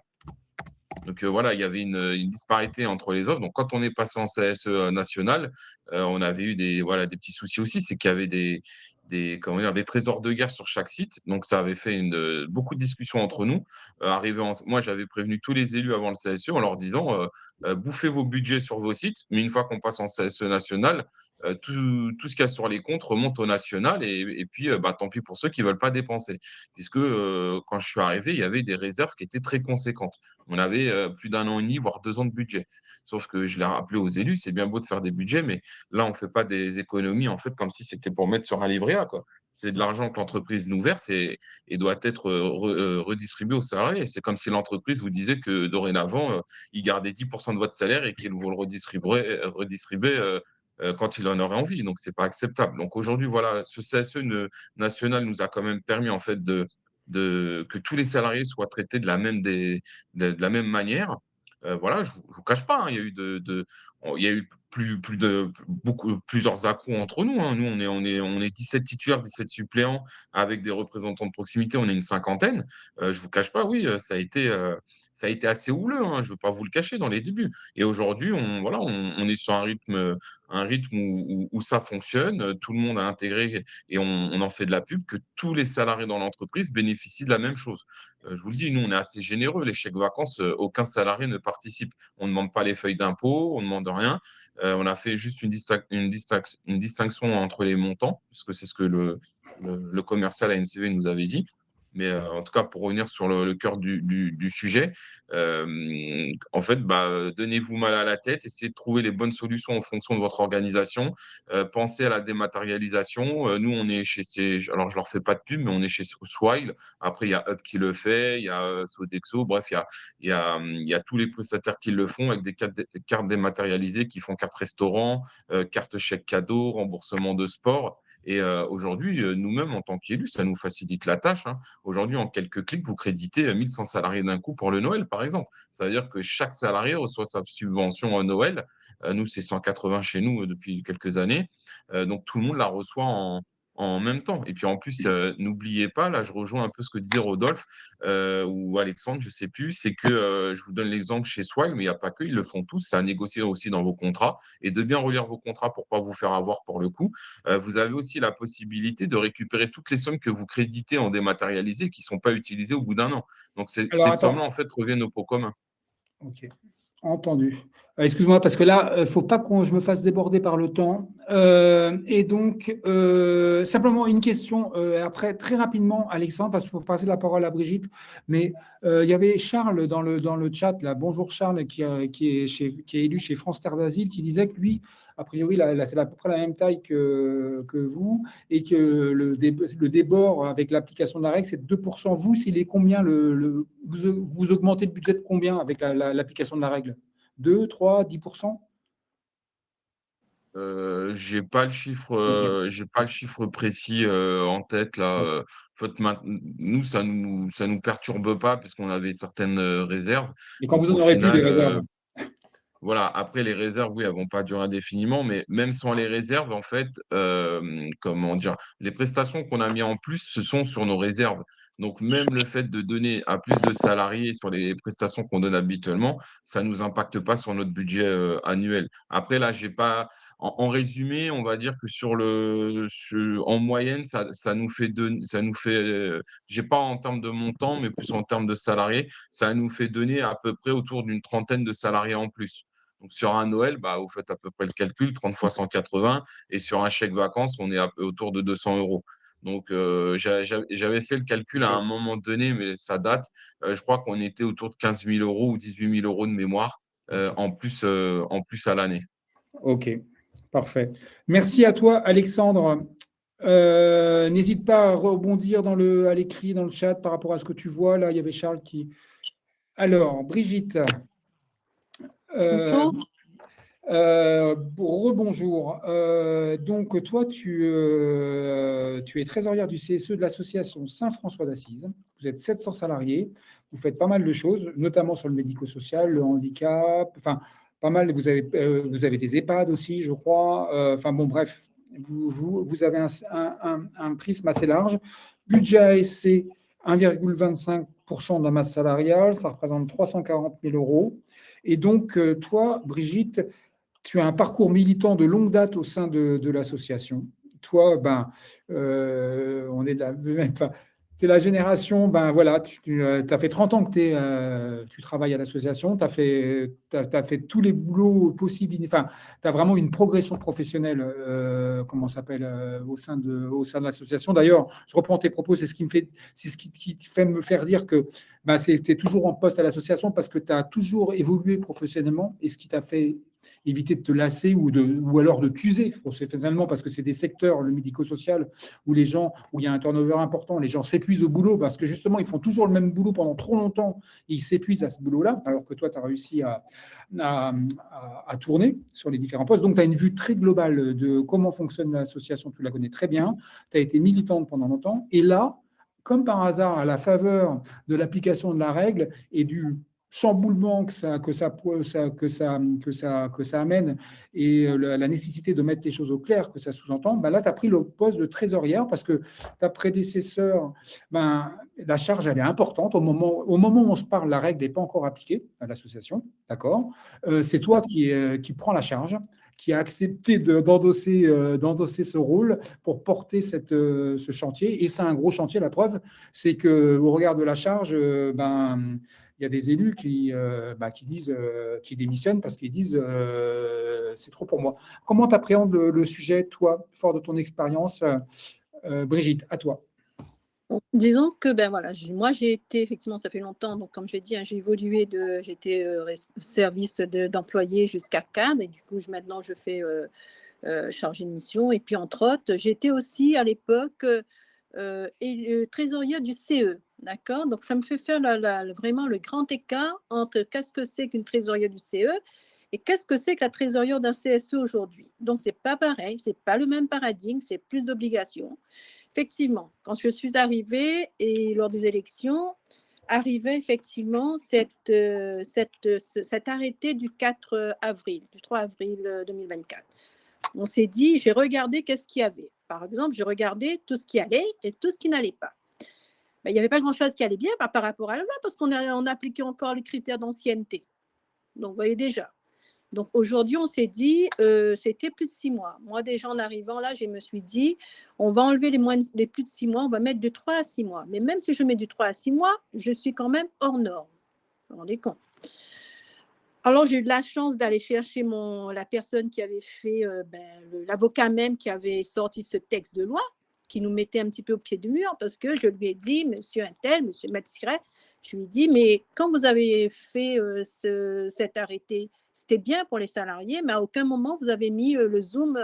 Donc voilà, il y avait une disparité entre les offres. Donc quand on est passé en CSE national, on avait eu voilà, des petits soucis aussi, c'est qu'il y avait comment dire, des trésors de guerre sur chaque site. Donc ça avait fait beaucoup de discussions entre nous. Moi, j'avais prévenu tous les élus avant le CSE en leur disant bouffez vos budgets sur vos sites, mais une fois qu'on passe en CSE national, tout ce qu'il y a sur les comptes remonte au national et puis bah, tant pis pour ceux qui ne veulent pas dépenser. Puisque quand je suis arrivé, il y avait des réserves qui étaient très conséquentes. On avait plus d'un an et demi, voire 2 ans de budget. Sauf que je l'ai rappelé aux élus, c'est bien beau de faire des budgets, mais là, on ne fait pas des économies en fait comme si c'était pour mettre sur un livret A, quoi. C'est de l'argent que l'entreprise nous verse et doit être redistribué aux salariés. C'est comme si l'entreprise vous disait que dorénavant, il gardait 10% de votre salaire et qu'il vous le redistribuait quand il en aurait envie. Donc, ce n'est pas acceptable. Donc, aujourd'hui, voilà, ce CSE national nous a quand même permis en fait que tous les salariés soient traités de la même manière. Voilà, je ne vous cache pas, hein, il y a eu, il y a eu plusieurs accros entre nous, hein. Nous, on est 17 titulaires, 17 suppléants avec des représentants de proximité, on est une cinquantaine. Je ne vous cache pas, oui, ça a été assez houleux, hein, je ne veux pas vous le cacher dans les débuts. Et aujourd'hui, voilà, on est sur un rythme où ça fonctionne, tout le monde a intégré et on en fait de la pub, que tous les salariés dans l'entreprise bénéficient de la même chose. Je vous le dis, nous, on est assez généreux. Les chèques vacances, aucun salarié ne participe. On ne demande pas les feuilles d'impôt, on ne demande rien. On a fait juste une distinction entre les montants, parce que c'est ce que le commercial à NCV nous avait dit. Mais en tout cas, pour revenir sur le cœur du sujet, en fait, bah, donnez-vous mal à la tête, essayez de trouver les bonnes solutions en fonction de votre organisation. Pensez à la dématérialisation. Nous, on est alors je leur fais pas de pub, mais on est chez Swile. Après, il y a Up qui le fait, il y a Sodexo. Bref, il y a tous les prestataires qui le font avec des cartes dématérialisées qui font carte restaurant, carte chèque cadeau, remboursement de sport. Et aujourd'hui, nous-mêmes, en tant qu'élus, ça nous facilite la tâche, hein. Aujourd'hui, en quelques clics, vous créditez 1100 salariés d'un coup pour le Noël, par exemple. Ça veut dire que chaque salarié reçoit sa subvention à Noël. Nous, c'est 180 chez nous depuis quelques années. Donc, tout le monde la reçoit en même temps. Et puis, en plus, n'oubliez pas, là, je rejoins un peu ce que disait Rodolphe ou Alexandre, je ne sais plus, c'est que je vous donne l'exemple chez Swile, mais il n'y a pas que, ils le font tous. C'est à négocier aussi dans vos contrats et de bien relire vos contrats pour ne pas vous faire avoir pour le coup. Vous avez aussi la possibilité de récupérer toutes les sommes que vous créditez en dématérialisé qui ne sont pas utilisées au bout d'un an. Donc, Alors, ces sommes-là, attends. en fait, reviennent au pot commun. Ok. Entendu. Excuse-moi, parce que là, il ne faut pas que je me fasse déborder par le temps. Et donc, simplement une question, après, très rapidement, Alexandre, parce qu'il faut passer la parole à Brigitte. Mais il y avait Charles dans le chat, là, bonjour Charles, qui est élu chez France Terre d'Asile, qui disait que lui, a priori, là, c'est à peu près la même taille que vous, et que le débord avec l'application de la règle, c'est de 2%. Vous, s'il est combien vous augmentez le budget de combien avec l'application de la règle? 2, 3, 10%? J'ai pas le chiffre précis en tête là. Ok. En fait, nous, ça nous perturbe pas puisqu'on avait certaines réserves. Et quand vous Donc en au aurez plus, les final, réserves? voilà, après les réserves, oui, elles vont pas durer indéfiniment, mais même sans les réserves, en fait, comment dire, les prestations qu'on a mis en plus, ce sont sur nos réserves. Donc même le fait de donner à plus de salariés sur les prestations qu'on donne habituellement, ça ne nous impacte pas sur notre budget annuel. Après, là, j'ai pas. En résumé, on va dire que en moyenne, ça nous fait j'ai pas en termes de montant, mais plus en termes de salariés, ça nous fait donner à peu près autour d'une trentaine de salariés en plus. Donc, sur un Noël, bah, vous faites à peu près le calcul, 30 fois 180. Et sur un chèque vacances, on est autour de 200 euros. Donc, j'avais fait le calcul à un moment donné, mais ça date. Je crois qu'on était autour de 15 000 euros ou 18 000 euros de mémoire Ok. en plus à l'année. Ok, parfait. Merci à toi, Alexandre. N'hésite pas à rebondir à l'écrit, dans le chat par rapport à ce que tu vois. Là, il y avait Charles qui. Alors, Brigitte, euh, Bonjour. Rebonjour. Donc, toi, tu es trésorière du CSE de l'association Saint-François d'Assise. Vous êtes 700 salariés. Vous faites pas mal de choses, notamment sur le médico-social, le handicap, enfin, pas mal. Vous avez des EHPAD aussi, je crois. Enfin, bon, bref, vous avez un prisme assez large. Budget ASC, 1,25% de la masse salariale, ça représente 340 000 euros. Et donc, toi, Brigitte, tu as un parcours militant de longue date au sein de l'association. Toi, on est de la même. Enfin, tu es la génération, voilà, tu as fait 30 ans que tu travailles à l'association, tu as fait tous les boulots possibles. Enfin, tu as vraiment une progression professionnelle, comment ça s'appelle, au sein de l'association. D'ailleurs, je reprends tes propos, c'est ce qui te fait me faire dire que tu es toujours en poste à l'association parce que tu as toujours évolué professionnellement et ce qui t'a fait éviter de te lasser ou alors de t'user professionnellement parce que c'est des secteurs, le médico-social, où il y a un turnover important, les gens s'épuisent au boulot parce que justement, ils font toujours le même boulot pendant trop longtemps et ils s'épuisent à ce boulot-là, alors que toi, tu as réussi à tourner sur les différents postes. Donc, tu as une vue très globale de comment fonctionne l'association, tu la connais très bien, tu as été militante pendant longtemps et là, comme par hasard, à la faveur de l'application de la règle et du chamboulement que ça amène et la nécessité de mettre les choses au clair que ça sous-entend, là, tu as pris le poste de trésorière parce que ta prédécesseur, la charge, elle est importante. Au moment où on se parle, la règle n'est pas encore appliquée à l'association, d'accord. C'est toi qui prends la charge, qui a accepté d'endosser ce rôle pour porter ce chantier. Et c'est un gros chantier. La preuve, c'est qu'au regard de la charge, il y a des élus qui démissionnent parce qu'ils disent c'est trop pour moi. Comment tu appréhendes le sujet, toi, fort de ton expérience, Brigitte, à toi. Bon, disons que voilà, moi j'ai été effectivement, ça fait longtemps, donc comme j'ai dit, j'ai évolué j'étais service d'employé jusqu'à cadre et du coup maintenant je fais chargé de mission et puis entre autres j'étais aussi à l'époque trésorière du CE, d'accord, donc ça me fait faire vraiment le grand écart entre qu'est-ce que c'est qu'une trésorière du CE et qu'est-ce que c'est que la trésorière d'un CSE aujourd'hui. Donc c'est pas pareil, c'est pas le même paradigme, c'est plus d'obligations. Effectivement, quand je suis arrivée et lors des élections, arrivait effectivement cet arrêté du 4 avril, du 3 avril 2024. On s'est dit, j'ai regardé qu'est-ce qu'il y avait. Par exemple, j'ai regardé tout ce qui allait et tout ce qui n'allait pas. Il n'y avait pas grand-chose qui allait bien par rapport à la loi parce qu'on appliquait encore les critères d'ancienneté. Donc, vous voyez déjà. Donc aujourd'hui, on s'est dit, c'était plus de 6 mois. Moi, déjà en arrivant là, je me suis dit, on va enlever les plus de 6 mois, on va mettre de 3 à 6 mois. Mais même si je mets du 3 à 6 mois, je suis quand même hors norme. Vous vous rendez compte? Alors, j'ai eu de la chance d'aller chercher la personne qui avait fait, l'avocat même qui avait sorti ce texte de loi, qui nous mettait un petit peu au pied du mur, parce que je lui ai dit, monsieur Untel, monsieur Matsiret, je lui ai dit, mais quand vous avez fait cet arrêté, c'était bien pour les salariés, mais à aucun moment vous avez mis le zoom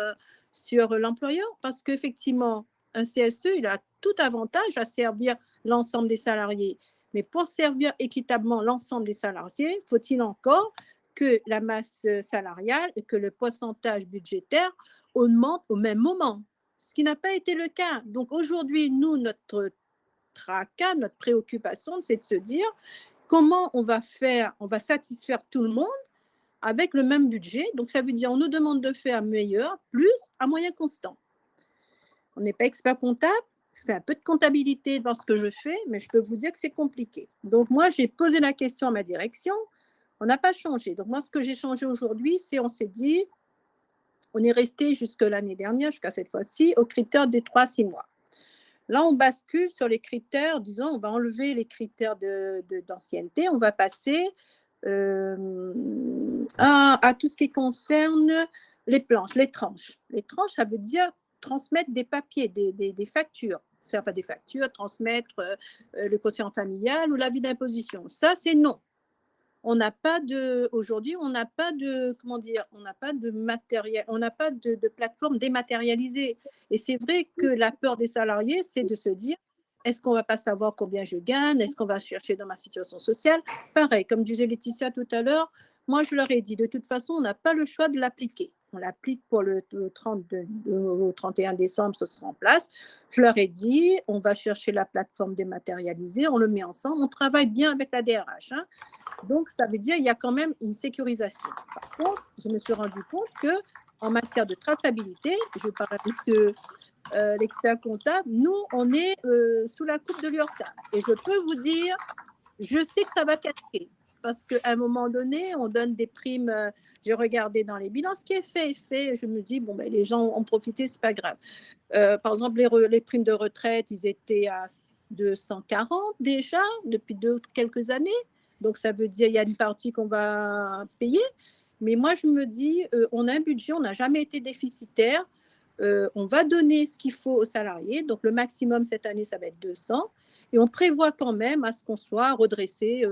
sur l'employeur, parce qu'effectivement, un CSE, il a tout avantage à servir l'ensemble des salariés. Mais pour servir équitablement l'ensemble des salariés, faut-il encore que la masse salariale et que le pourcentage budgétaire augmente au même moment, ce qui n'a pas été le cas. Donc aujourd'hui, nous, notre tracas, notre préoccupation, c'est de se dire comment on va satisfaire tout le monde avec le même budget. Donc ça veut dire on nous demande de faire meilleur, plus à moyen constant. On n'est pas expert comptable. Je fais un peu de comptabilité dans ce que je fais, mais je peux vous dire que c'est compliqué. Donc, moi, j'ai posé la question à ma direction. On n'a pas changé. Donc, moi, ce que j'ai changé aujourd'hui, c'est on s'est dit, on est resté jusque l'année dernière, jusqu'à cette fois-ci, aux critères des 3 à 6 mois. Là, on bascule sur les critères, disons, on va enlever les critères d'ancienneté, on va passer à tout ce qui concerne les planches, les tranches. Les tranches, ça veut dire transmettre des papiers, des factures. Enfin, des factures, transmettre le quotient familial ou l'avis d'imposition. Ça, c'est non. Aujourd'hui, on n'a pas de, comment dire, on n'a pas de matériel, on n'a pas de plateforme dématérialisée. Et c'est vrai que la peur des salariés, c'est de se dire, est-ce qu'on ne va pas savoir combien je gagne? Est-ce qu'on va chercher dans ma situation sociale? Pareil, comme disait Laetitia tout à l'heure, moi, je leur ai dit, de toute façon, on n'a pas le choix de l'appliquer. On l'applique pour le 31 décembre, ce sera en place. Je leur ai dit, on va chercher la plateforme dématérialisée, on le met ensemble, on travaille bien avec la DRH. Hein. Donc, ça veut dire qu'il y a quand même une sécurisation. Par contre, je me suis rendu compte qu'en matière de traçabilité, je parle à monsieur l'expert comptable, nous, on est sous la coupe de l'URSSAF. Et je peux vous dire, je sais que ça va casser. Parce qu'à un moment donné, on donne des primes. J'ai regardé dans les bilans, ce qui est fait est fait. Je me dis, bon, ben, les gens ont profité, c'est pas grave. Par exemple, les primes de retraite, ils étaient à 240 déjà depuis quelques années. Donc, ça veut dire qu'il y a une partie qu'on va payer. Mais moi, je me dis, on a un budget, on n'a jamais été déficitaire. On va donner ce qu'il faut aux salariés. Donc, le maximum cette année, ça va être 200. Et on prévoit quand même à ce qu'on soit redressé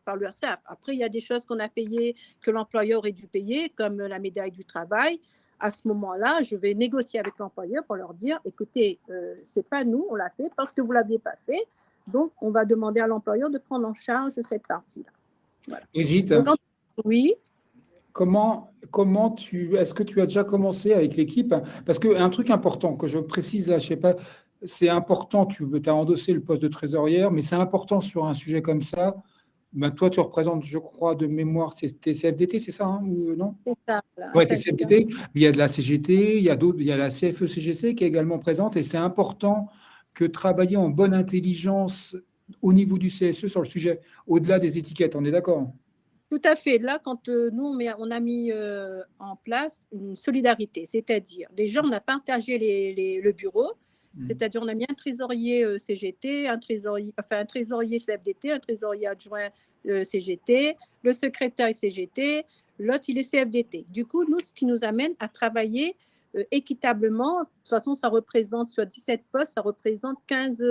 par l'URSSAF. Après, il y a des choses qu'on a payées, que l'employeur aurait dû payer, comme la médaille du travail. À ce moment-là, je vais négocier avec l'employeur pour leur dire, écoutez, ce n'est pas nous, on l'a fait parce que vous ne l'aviez pas fait. Donc, on va demander à l'employeur de prendre en charge cette partie-là. Voilà. Brigitte, donc, oui. Est-ce que tu as déjà commencé avec l'équipe? Parce qu'un truc important que je précise là, je sais pas, c'est important, tu as endossé le poste de trésorière, mais c'est important sur un sujet comme ça. Ben, toi, tu représentes, je crois, de mémoire, c'est CFDT, c'est ça, hein, ou non? C'est ça. Oui, c'est CFDT. Il y a de la CGT, il y a la CFE-CGC qui est également présente, et c'est important que travailler en bonne intelligence au niveau du CSE sur le sujet, au-delà des étiquettes, on est d'accord? Tout à fait. Là, quand nous, on a mis en place une solidarité, c'est-à-dire, déjà, on a partagé le bureau, c'est-à-dire, on a mis un trésorier CGT, un trésorier CFDT, un trésorier adjoint CGT, le secrétaire CGT, l'autre, il est CFDT. Du coup, nous, ce qui nous amène à travailler équitablement. De toute façon, ça représente, sur 17 postes, ça représente 15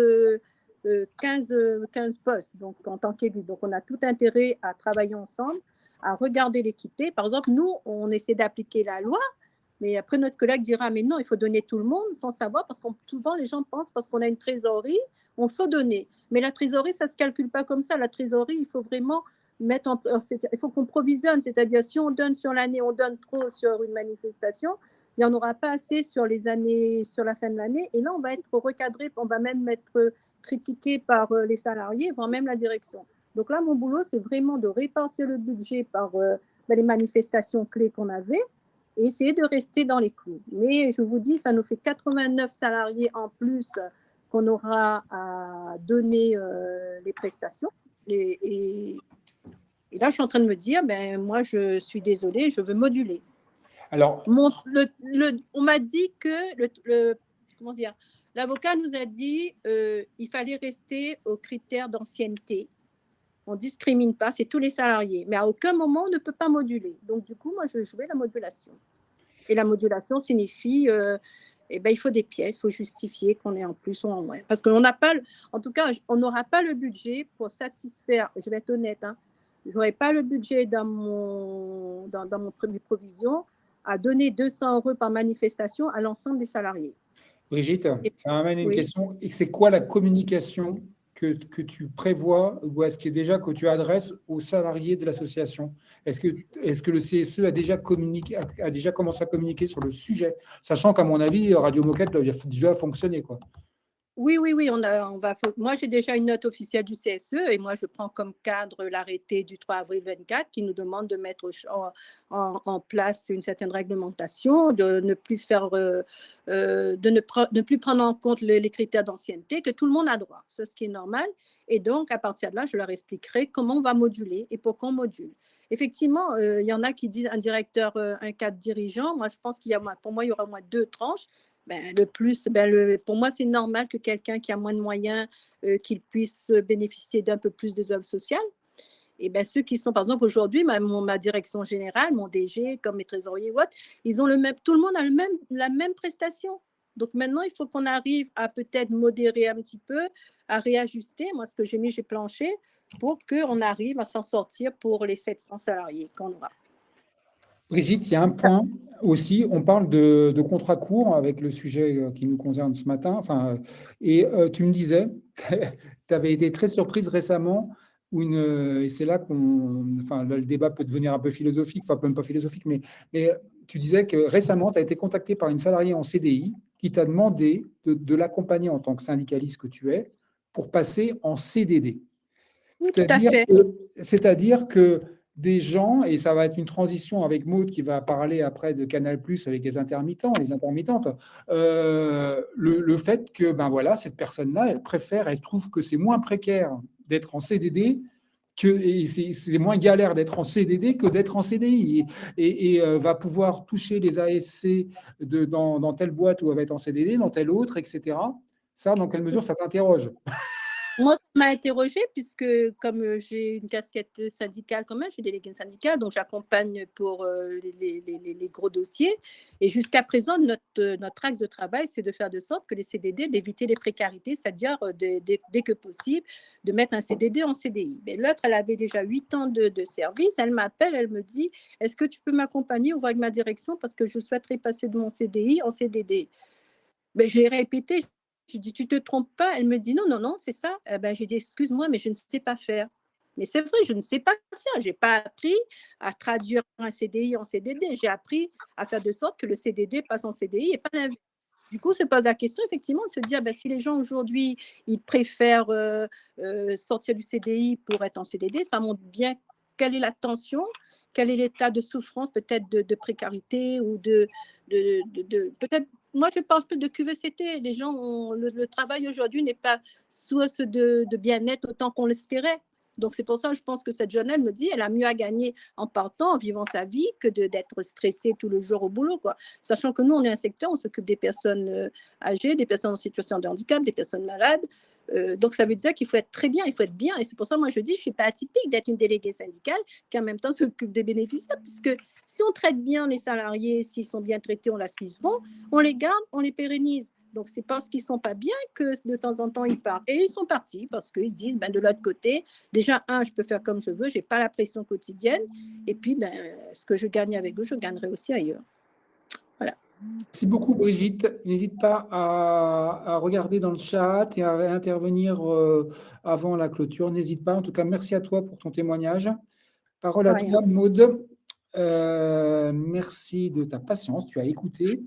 postes, donc en tant qu'élu. Donc, on a tout intérêt à travailler ensemble, à regarder l'équité. Par exemple, nous, on essaie d'appliquer la loi, mais après, notre collègue dira, mais non, il faut donner tout le monde sans savoir, parce que souvent, les gens pensent, parce qu'on a une trésorerie, on faut donner. Mais la trésorerie, ça ne se calcule pas comme ça. La trésorerie, il faut vraiment il faut qu'on provisionne, c'est-à-dire si on donne sur l'année, on donne trop sur une manifestation, il n'y en aura pas assez sur les années, sur la fin de l'année, et là, on va être recadré, on va même être critiqué par les salariés, voire même la direction. Donc là, mon boulot, c'est vraiment de répartir le budget par les manifestations clés qu'on avait et essayer de rester dans les clous. Mais je vous dis, ça nous fait 89 salariés en plus qu'on aura à donner les prestations. Et là, je suis en train de me dire, moi, je suis désolée, je veux moduler. Alors, on m'a dit que comment dire, l'avocat nous a dit qu'il fallait rester aux critères d'ancienneté. On ne discrimine pas, c'est tous les salariés. Mais à aucun moment, on ne peut pas moduler. Donc, du coup, moi, je jouais la modulation. Et la modulation signifie, il faut des pièces, il faut justifier qu'on est en plus ou en moins. Parce qu'on n'a pas, en tout cas, on n'aura pas le budget pour satisfaire, je vais être honnête, je n'aurai pas le budget dans mon premier provision à donner 200 € par manifestation à l'ensemble des salariés. Brigitte, ça m'amène une question. Et c'est quoi la communication que tu prévois ou est-ce que déjà que tu adresses aux salariés de l'association? Est-ce que le CSE a déjà commencé à communiquer sur le sujet, sachant qu'à mon avis, Radio Moquette doit déjà fonctionner, quoi. Oui. Moi, j'ai déjà une note officielle du CSE et moi, je prends comme cadre l'arrêté du 3 avril 2024 qui nous demande de mettre en place une certaine réglementation, de ne plus ne plus prendre en compte les critères d'ancienneté, que tout le monde a droit. C'est ce qui est normal. Et donc, à partir de là, je leur expliquerai comment on va moduler et pourquoi on module. Effectivement, il y en a qui disent un directeur, un cadre dirigeant. Moi, je pense pour moi, il y aura au moins 2 tranches. Pour moi, c'est normal que quelqu'un qui a moins de moyens, qu'il puisse bénéficier d'un peu plus des œuvres sociales. Et ceux qui sont, par exemple, aujourd'hui, ma direction générale, mon DG, comme mes trésoriers ou autres, tout le monde a la même prestation. Donc maintenant, il faut qu'on arrive à peut-être modérer un petit peu, à réajuster. Moi, ce que j'ai planché pour qu'on arrive à s'en sortir pour les 700 salariés qu'on aura. Brigitte, il y a un point aussi, on parle de contrat court avec le sujet qui nous concerne ce matin. Et tu me disais, tu avais été très surprise récemment et c'est là enfin, là, le débat peut devenir un peu philosophique, enfin, même pas philosophique, mais tu disais que récemment, tu as été contacté par une salariée en CDI qui t'a demandé de l'accompagner en tant que syndicaliste que tu es pour passer en CDD. Oui, tout à C'est-à-dire fait. que, c'est-à-dire que des gens, et ça va être une transition avec Maud qui va parler après de Canal+ avec les intermittents, les intermittentes, le fait que ben voilà, cette personne-là, elle trouve que c'est moins précaire d'être en CDD et c'est moins galère d'être en CDD que d'être en CDI va pouvoir toucher les ASC dans telle boîte où elle va être en CDD, dans telle autre, etc. Ça, dans quelle mesure ça t'interroge? Moi, ça m'a interrogée puisque comme j'ai une casquette syndicale quand même, je suis déléguée syndicale, donc j'accompagne pour les gros dossiers. Et jusqu'à présent, notre axe de travail, c'est de faire de sorte que les CDD, d'éviter les précarités, c'est-à-dire dès que possible, de mettre un CDD en CDI. Mais l'autre, elle avait déjà 8 ans de service. Elle m'appelle, elle me dit, est-ce que tu peux m'accompagner ou voir avec ma direction parce que je souhaiterais passer de mon CDI en CDD. Ben, je l'ai répété. Je dis, tu te trompes pas? Elle me dit, non, non, non, c'est ça. Ben, j'ai dit, excuse-moi, mais je ne sais pas faire. Mais c'est vrai, je ne sais pas faire. Je n'ai pas appris à traduire un CDI en CDD. J'ai appris à faire de sorte que le CDD passe en CDI et pas l'inverse. Du coup, se pose la question, effectivement, de se dire, ben, si les gens aujourd'hui, ils préfèrent sortir du CDI pour être en CDD, ça montre bien quelle est la tension, quel est l'état de souffrance, peut-être de précarité ou peut-être. Moi, je parle plus de QVCT. Les gens le travail aujourd'hui n'est pas source de bien-être autant qu'on l'espérait. Donc, c'est pour ça que je pense que cette jeune, elle me dit, elle a mieux à gagner en partant, en vivant sa vie, que d'être stressée tout le jour au boulot, quoi. Sachant que nous, on est un secteur, on s'occupe des personnes âgées, des personnes en situation de handicap, des personnes malades. Donc, ça veut dire qu'il faut être très bien, il faut être bien. Et c'est pour ça que moi, je dis, je ne suis pas atypique d'être une déléguée syndicale qui, en même temps, s'occupe des bénéficiaires, puisque si on traite bien les salariés, s'ils sont bien traités, on laisse qu'ils se vont, on les garde, on les pérennise. Donc, c'est parce qu'ils ne sont pas bien que de temps en temps, ils partent. Et ils sont partis parce qu'ils se disent, ben, de l'autre côté, déjà, je peux faire comme je veux, je n'ai pas la pression quotidienne. Et puis, ben, ce que je gagne avec eux, je gagnerai aussi ailleurs. Voilà. Merci beaucoup, Brigitte. N'hésite pas à regarder dans le chat et à intervenir avant la clôture. N'hésite pas. En tout cas, merci à toi pour ton témoignage. Parole à toi, Maud. Merci de ta patience. Tu as écouté.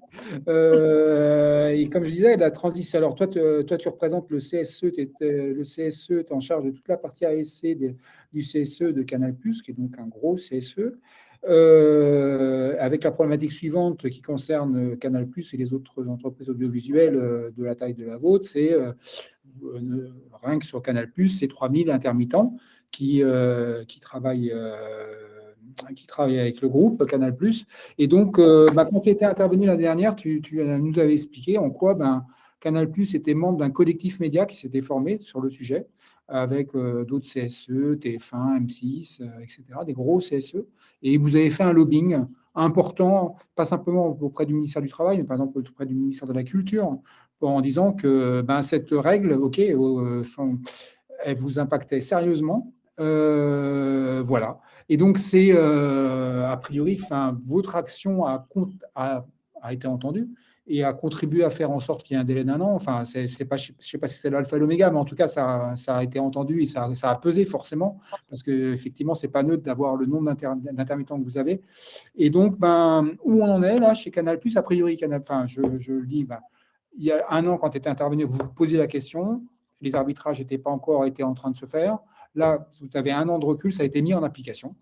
Et comme je disais, la transition. Alors, toi, tu représentes le CSE. Le CSE est en charge de toute la partie ASC du CSE de Canal+, qui est donc un gros CSE. Avec la problématique suivante qui concerne Canal+ et les autres entreprises audiovisuelles de la taille de la vôtre, c'est rien que sur Canal+, c'est 3000 intermittents qui travaillent avec le groupe Canal+. Et donc, quand tu étais intervenu l'année dernière, tu nous avais expliqué en quoi Canal+ était membre d'un collectif média qui s'était formé sur le sujet, avec d'autres CSE, TF1, M6, etc., des gros CSE. Et vous avez fait un lobbying important, pas simplement auprès du ministère du Travail, mais par exemple auprès du ministère de la Culture, en disant que cette règle, OK, elle vous impactait sérieusement. Voilà. Et donc, c'est a priori, votre action a été entendue et a contribué à faire en sorte qu'il y ait un délai d'1 an. Enfin, je ne sais pas si c'est l'alpha et l'oméga, mais en tout cas, ça a été entendu et ça a pesé forcément, parce qu'effectivement, ce n'est pas neutre d'avoir le nombre d'intermittents que vous avez. Et donc, où on en est là chez Canal+, a priori, je le dis, il y a 1 an, quand tu étais intervenu, vous vous posiez la question, les arbitrages n'étaient pas encore en train de se faire. Là, vous avez 1 an de recul, ça a été mis en application.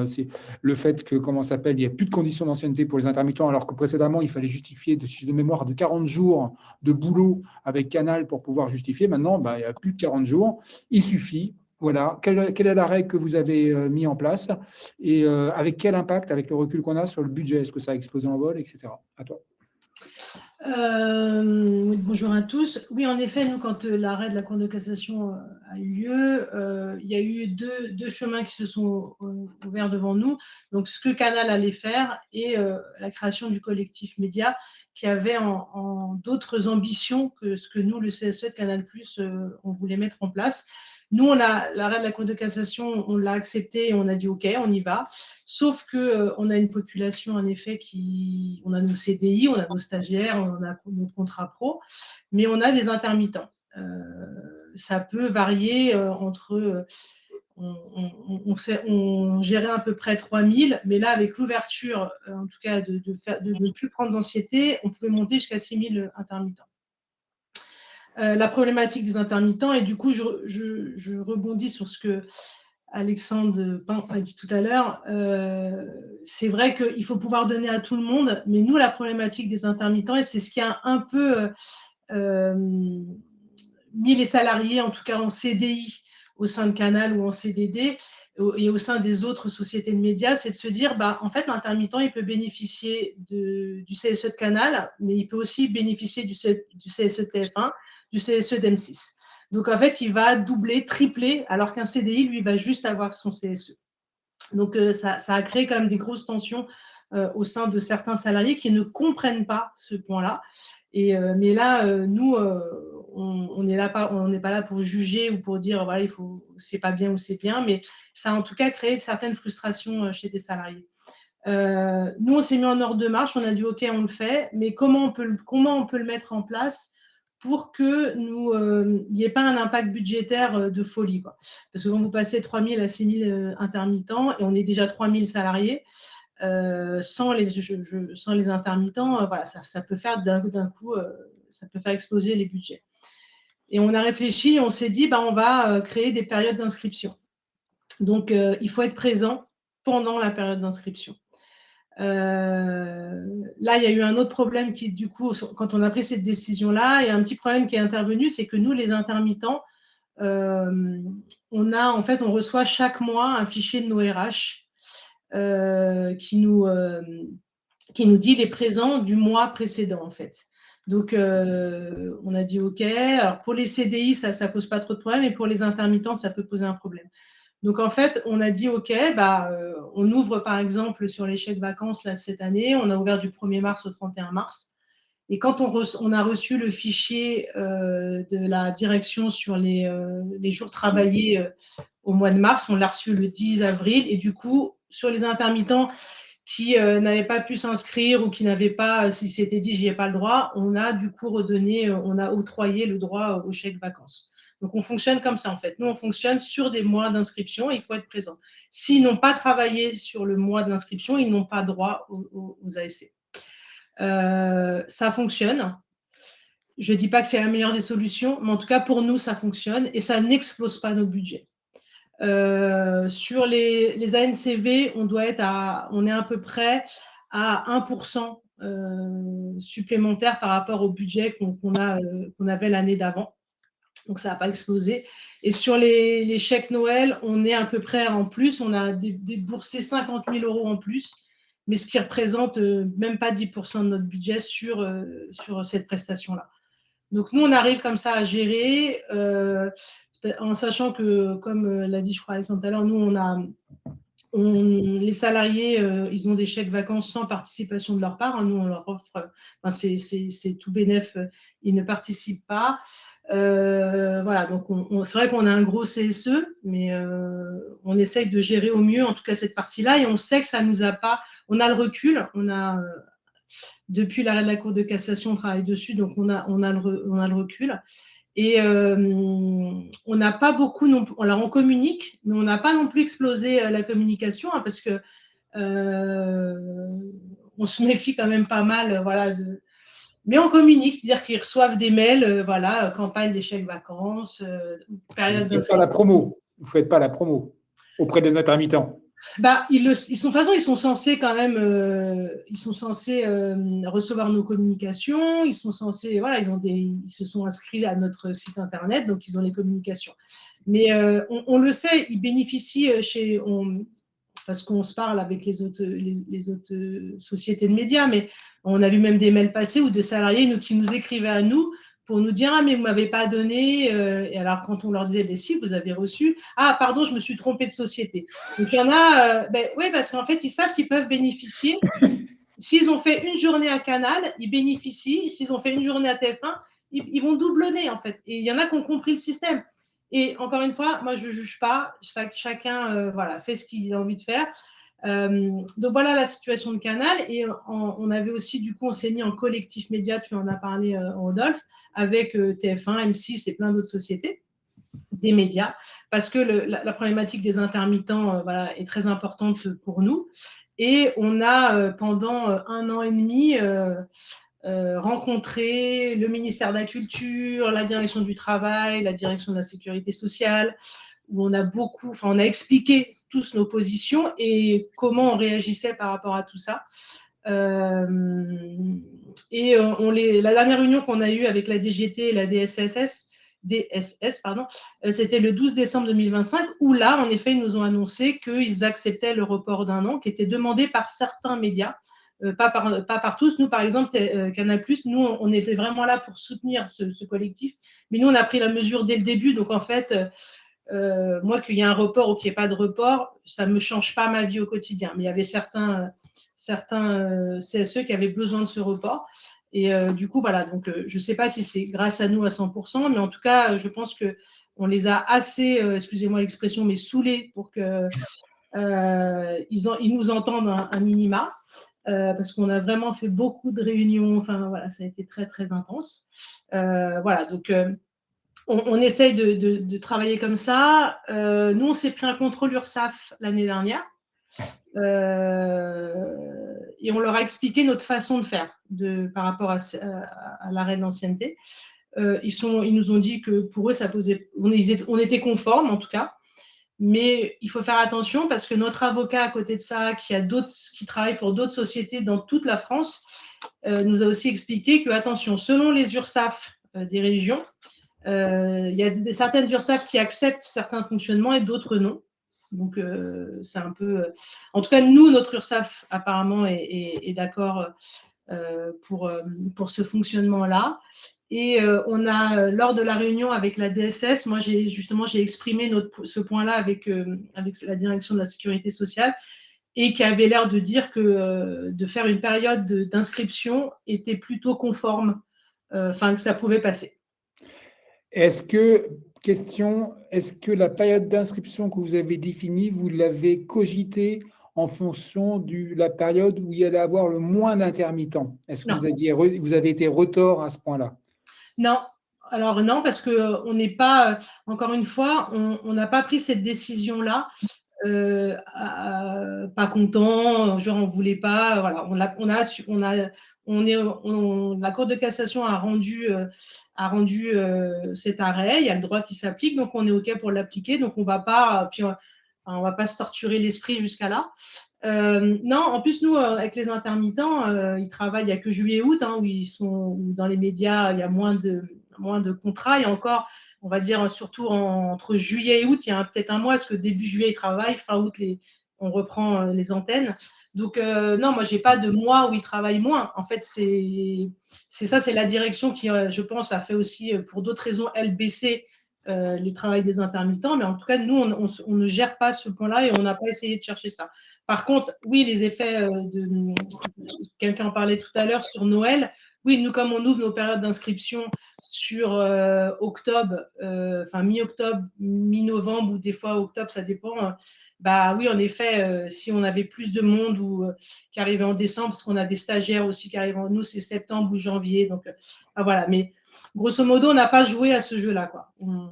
C'est le fait que, il n'y a plus de conditions d'ancienneté pour les intermittents, alors que précédemment, il fallait justifier, de mémoire, de 40 jours de boulot avec Canal pour pouvoir justifier. Maintenant, il n'y a plus de 40 jours. Il suffit. Voilà. Quelle est la règle que vous avez mis en place et avec quel impact, avec le recul qu'on a sur le budget? Est-ce que ça a explosé en vol, etc. À toi. Bonjour à tous. Oui, en effet, nous, quand l'arrêt de la Cour de cassation a eu lieu, il y a eu deux chemins qui se sont ouverts devant nous. Donc, ce que Canal allait faire et la création du collectif média qui avait en d'autres ambitions que ce que nous, le CSE de Canal+, on voulait mettre en place. Nous, l'arrêt de la Cour de cassation, on l'a accepté et on a dit OK, on y va. Sauf qu'on a une population, en effet, on a nos CDI, on a nos stagiaires, on a nos contrats pro, mais on a des intermittents. ça peut varier entre… on gérait à peu près 3000, mais là, avec l'ouverture, en tout cas, de ne plus prendre d'anxiété, on pouvait monter jusqu'à 6000 intermittents. La problématique des intermittents, et du coup, je rebondis sur ce que Alexandre Pain a dit tout à l'heure, c'est vrai qu'il faut pouvoir donner à tout le monde, mais nous, la problématique des intermittents, et c'est ce qui a un peu mis les salariés, en tout cas en CDI, au sein de Canal ou en CDD, et au sein des autres sociétés de médias, c'est de se dire, en fait, l'intermittent, il peut bénéficier du CSE de Canal, mais il peut aussi bénéficier du CSE de TF1, du CSE d'M6. Donc, en fait, il va doubler, tripler, alors qu'un CDI, lui, va juste avoir son CSE. Donc, ça a créé quand même des grosses tensions au sein de certains salariés qui ne comprennent pas ce point-là. Mais là, nous, on n'est pas là pour juger ou pour dire, voilà, c'est pas bien ou c'est bien, mais ça a en tout cas créé certaines frustrations chez des salariés. Nous, on s'est mis en ordre de marche, on a dit, OK, on le fait, mais comment on peut le mettre en place pour qu'il n'y ait pas un impact budgétaire de folie, quoi. Parce que quand vous passez 3000 à 6000 intermittents, et on est déjà 3000 salariés, sans les intermittents, voilà, ça peut faire d'un coup, ça peut faire exploser les budgets. Et on a réfléchi, on s'est dit, on va créer des périodes d'inscription. Donc, il faut être présent pendant la période d'inscription. Là, il y a eu un autre problème qui, du coup, quand on a pris cette décision-là, il y a un petit problème qui est intervenu, c'est que nous, les intermittents, on reçoit chaque mois un fichier de nos RH qui nous dit les présents du mois précédent, en fait. Donc, on a dit OK. Alors, pour les CDI, ça ne pose pas trop de problème, et pour les intermittents, ça peut poser un problème. Donc, en fait, on a dit OK, on ouvre par exemple sur les chèques vacances là, cette année, on a ouvert du 1er mars au 31 mars. Et quand on a reçu le fichier de la direction sur les jours travaillés au mois de mars, on l'a reçu le 10 avril. Et du coup, sur les intermittents qui n'avaient pas pu s'inscrire ou qui n'avaient pas, si c'était dit, j'y ai pas le droit, on a du coup on a octroyé le droit au chèque vacances. Donc, on fonctionne comme ça, en fait. Nous, on fonctionne sur des mois d'inscription, il faut être présent. S'ils n'ont pas travaillé sur le mois d'inscription, ils n'ont pas droit aux ASC. Ça fonctionne. Je ne dis pas que c'est la meilleure des solutions, mais en tout cas, pour nous, ça fonctionne et ça n'explose pas nos budgets. Sur les ANCV, on est à peu près à 1% supplémentaire par rapport au budget qu'on avait l'année d'avant. Donc, ça n'a pas explosé. Et sur les chèques Noël, on est à peu près en plus. On a déboursé 50 000 € en plus, mais ce qui représente même pas 10% de notre budget sur cette prestation-là. Donc, nous, on arrive comme ça à gérer, en sachant que, comme l'a dit, je crois, Alexandre tout à l'heure, nous, les salariés, ils ont des chèques vacances sans participation de leur part. Nous, on leur offre, c'est tout bénef, ils ne participent pas. Voilà, donc c'est vrai qu'on a un gros CSE, mais on essaye de gérer au mieux, en tout cas, cette partie-là, et on sait que ça nous a pas… On a le recul, depuis l'arrêt de la Cour de cassation, on travaille dessus, donc on a le recul. Et on n'a pas beaucoup non plus… Alors, on communique, mais on n'a pas non plus explosé la communication, parce que on se méfie quand même pas mal, voilà, mais on communique, c'est-à-dire qu'ils reçoivent des mails, campagne des chèques vacances, période d'inscription. Vous ne faites pas la promo. Vous ne faites pas la promo auprès des intermittents. De toute façon, ils sont censés quand même, recevoir nos communications. Ils sont censés, voilà, ils se sont inscrits à notre site internet, donc ils ont les communications. Mais on le sait, ils bénéficient parce qu'on se parle avec les autres sociétés de médias, mais on a vu même des mails passés où des salariés qui nous écrivaient à nous pour nous dire « Ah, mais vous ne m'avez pas donné… » Et alors, quand on leur disait « Si, vous avez reçu… »« Ah, pardon, je me suis trompée de société. » Donc, il y en a… oui, parce qu'en fait, ils savent qu'ils peuvent bénéficier. S'ils ont fait une journée à Canal, ils bénéficient. S'ils ont fait une journée à TF1, ils vont doublonner, en fait. Et il y en a qui ont compris le système. Et encore une fois, moi, je ne juge pas. Chacun fait ce qu'il a envie de faire. Donc, voilà la situation de Canal. Et on avait aussi, du coup, on s'est mis en collectif média, tu en as parlé, Rodolphe, avec TF1, M6 et plein d'autres sociétés. des médias, parce que la problématique des intermittents voilà, est très importante pour nous. Et on a, pendant 1 an et demi, rencontré le ministère de la Culture, la direction du travail, la direction de la sécurité sociale, où on a expliqué tous nos positions et comment on réagissait par rapport à tout ça. La dernière réunion qu'on a eue avec la DGT et la DSS, c'était le 12 décembre 2025, où là, en effet, ils nous ont annoncé qu'ils acceptaient le report d'1 an qui était demandé par certains médias, pas par tous. Nous, par exemple, Canal+, nous, on était vraiment là pour soutenir ce collectif, mais nous, on a pris la mesure dès le début. Donc, en fait, moi, qu'il y ait un report ou qu'il n'y ait pas de report, ça ne me change pas ma vie au quotidien. Mais il y avait certains CSE qui avaient besoin de ce report. Et du coup, voilà, donc je ne sais pas si c'est grâce à nous à 100%, mais en tout cas, je pense qu'on les a assez, excusez-moi l'expression, mais saoulés pour qu'ils nous entendent un minima, parce qu'on a vraiment fait beaucoup de réunions, enfin voilà, ça a été très, très intense. Voilà, donc on essaye de travailler comme ça. Nous, on s'est pris un contrôle URSSAF l'année dernière. Et on leur a expliqué notre façon de faire par rapport à l'arrêt de l'ancienneté. Ils nous ont dit que pour eux, on était conformes en tout cas, mais il faut faire attention parce que notre avocat à côté de ça, qui travaille pour d'autres sociétés dans toute la France, nous a aussi expliqué que, attention, selon les URSSAF des régions, il y a certaines URSSAF qui acceptent certains fonctionnements et d'autres non. Donc, c'est un peu… En tout cas, nous, notre URSSAF, apparemment, est d'accord pour ce fonctionnement-là. Et on a, lors de la réunion avec la DSS, moi, j'ai exprimé ce point-là avec la direction de la sécurité sociale et qui avait l'air de dire que de faire une période d'inscription était plutôt conforme, que ça pouvait passer. Est-ce que la période d'inscription que vous avez définie, vous l'avez cogitée en fonction de la période où il y allait avoir le moins d'intermittents? Est-ce que vous avez été retors à ce point-là? Non. Alors non, parce qu'on n'est pas, encore une fois, on n'a pas pris cette décision-là. Pas content, genre on voulait pas, voilà, la Cour de cassation a rendu cet arrêt, il y a le droit qui s'applique, donc on est OK pour l'appliquer, donc on va pas se torturer l'esprit jusqu'à là. Non, en plus nous avec les intermittents, ils travaillent, il n'y a que juillet et août où dans les médias il y a moins de contrats, et encore on va dire surtout entre juillet et août, il y a peut-être un mois, parce que début juillet, ils travaillent, fin août, on reprend les antennes. Donc, non, moi, je n'ai pas de mois où ils travaillent moins. En fait, c'est la direction qui, je pense, a fait aussi, pour d'autres raisons, baisser les travails des intermittents. Mais en tout cas, nous, on ne gère pas ce point-là et on n'a pas essayé de chercher ça. Par contre, oui, les effets quelqu'un en parlait tout à l'heure sur Noël. Oui, nous, comme on ouvre nos périodes d'inscription sur octobre, mi-octobre, mi-novembre ou des fois octobre, ça dépend. Oui, en effet, si on avait plus de monde qui arrivait en décembre, parce qu'on a des stagiaires aussi qui arrivent nous, c'est septembre ou janvier. Donc, voilà. Mais grosso modo, on n'a pas joué à ce jeu-là, quoi. On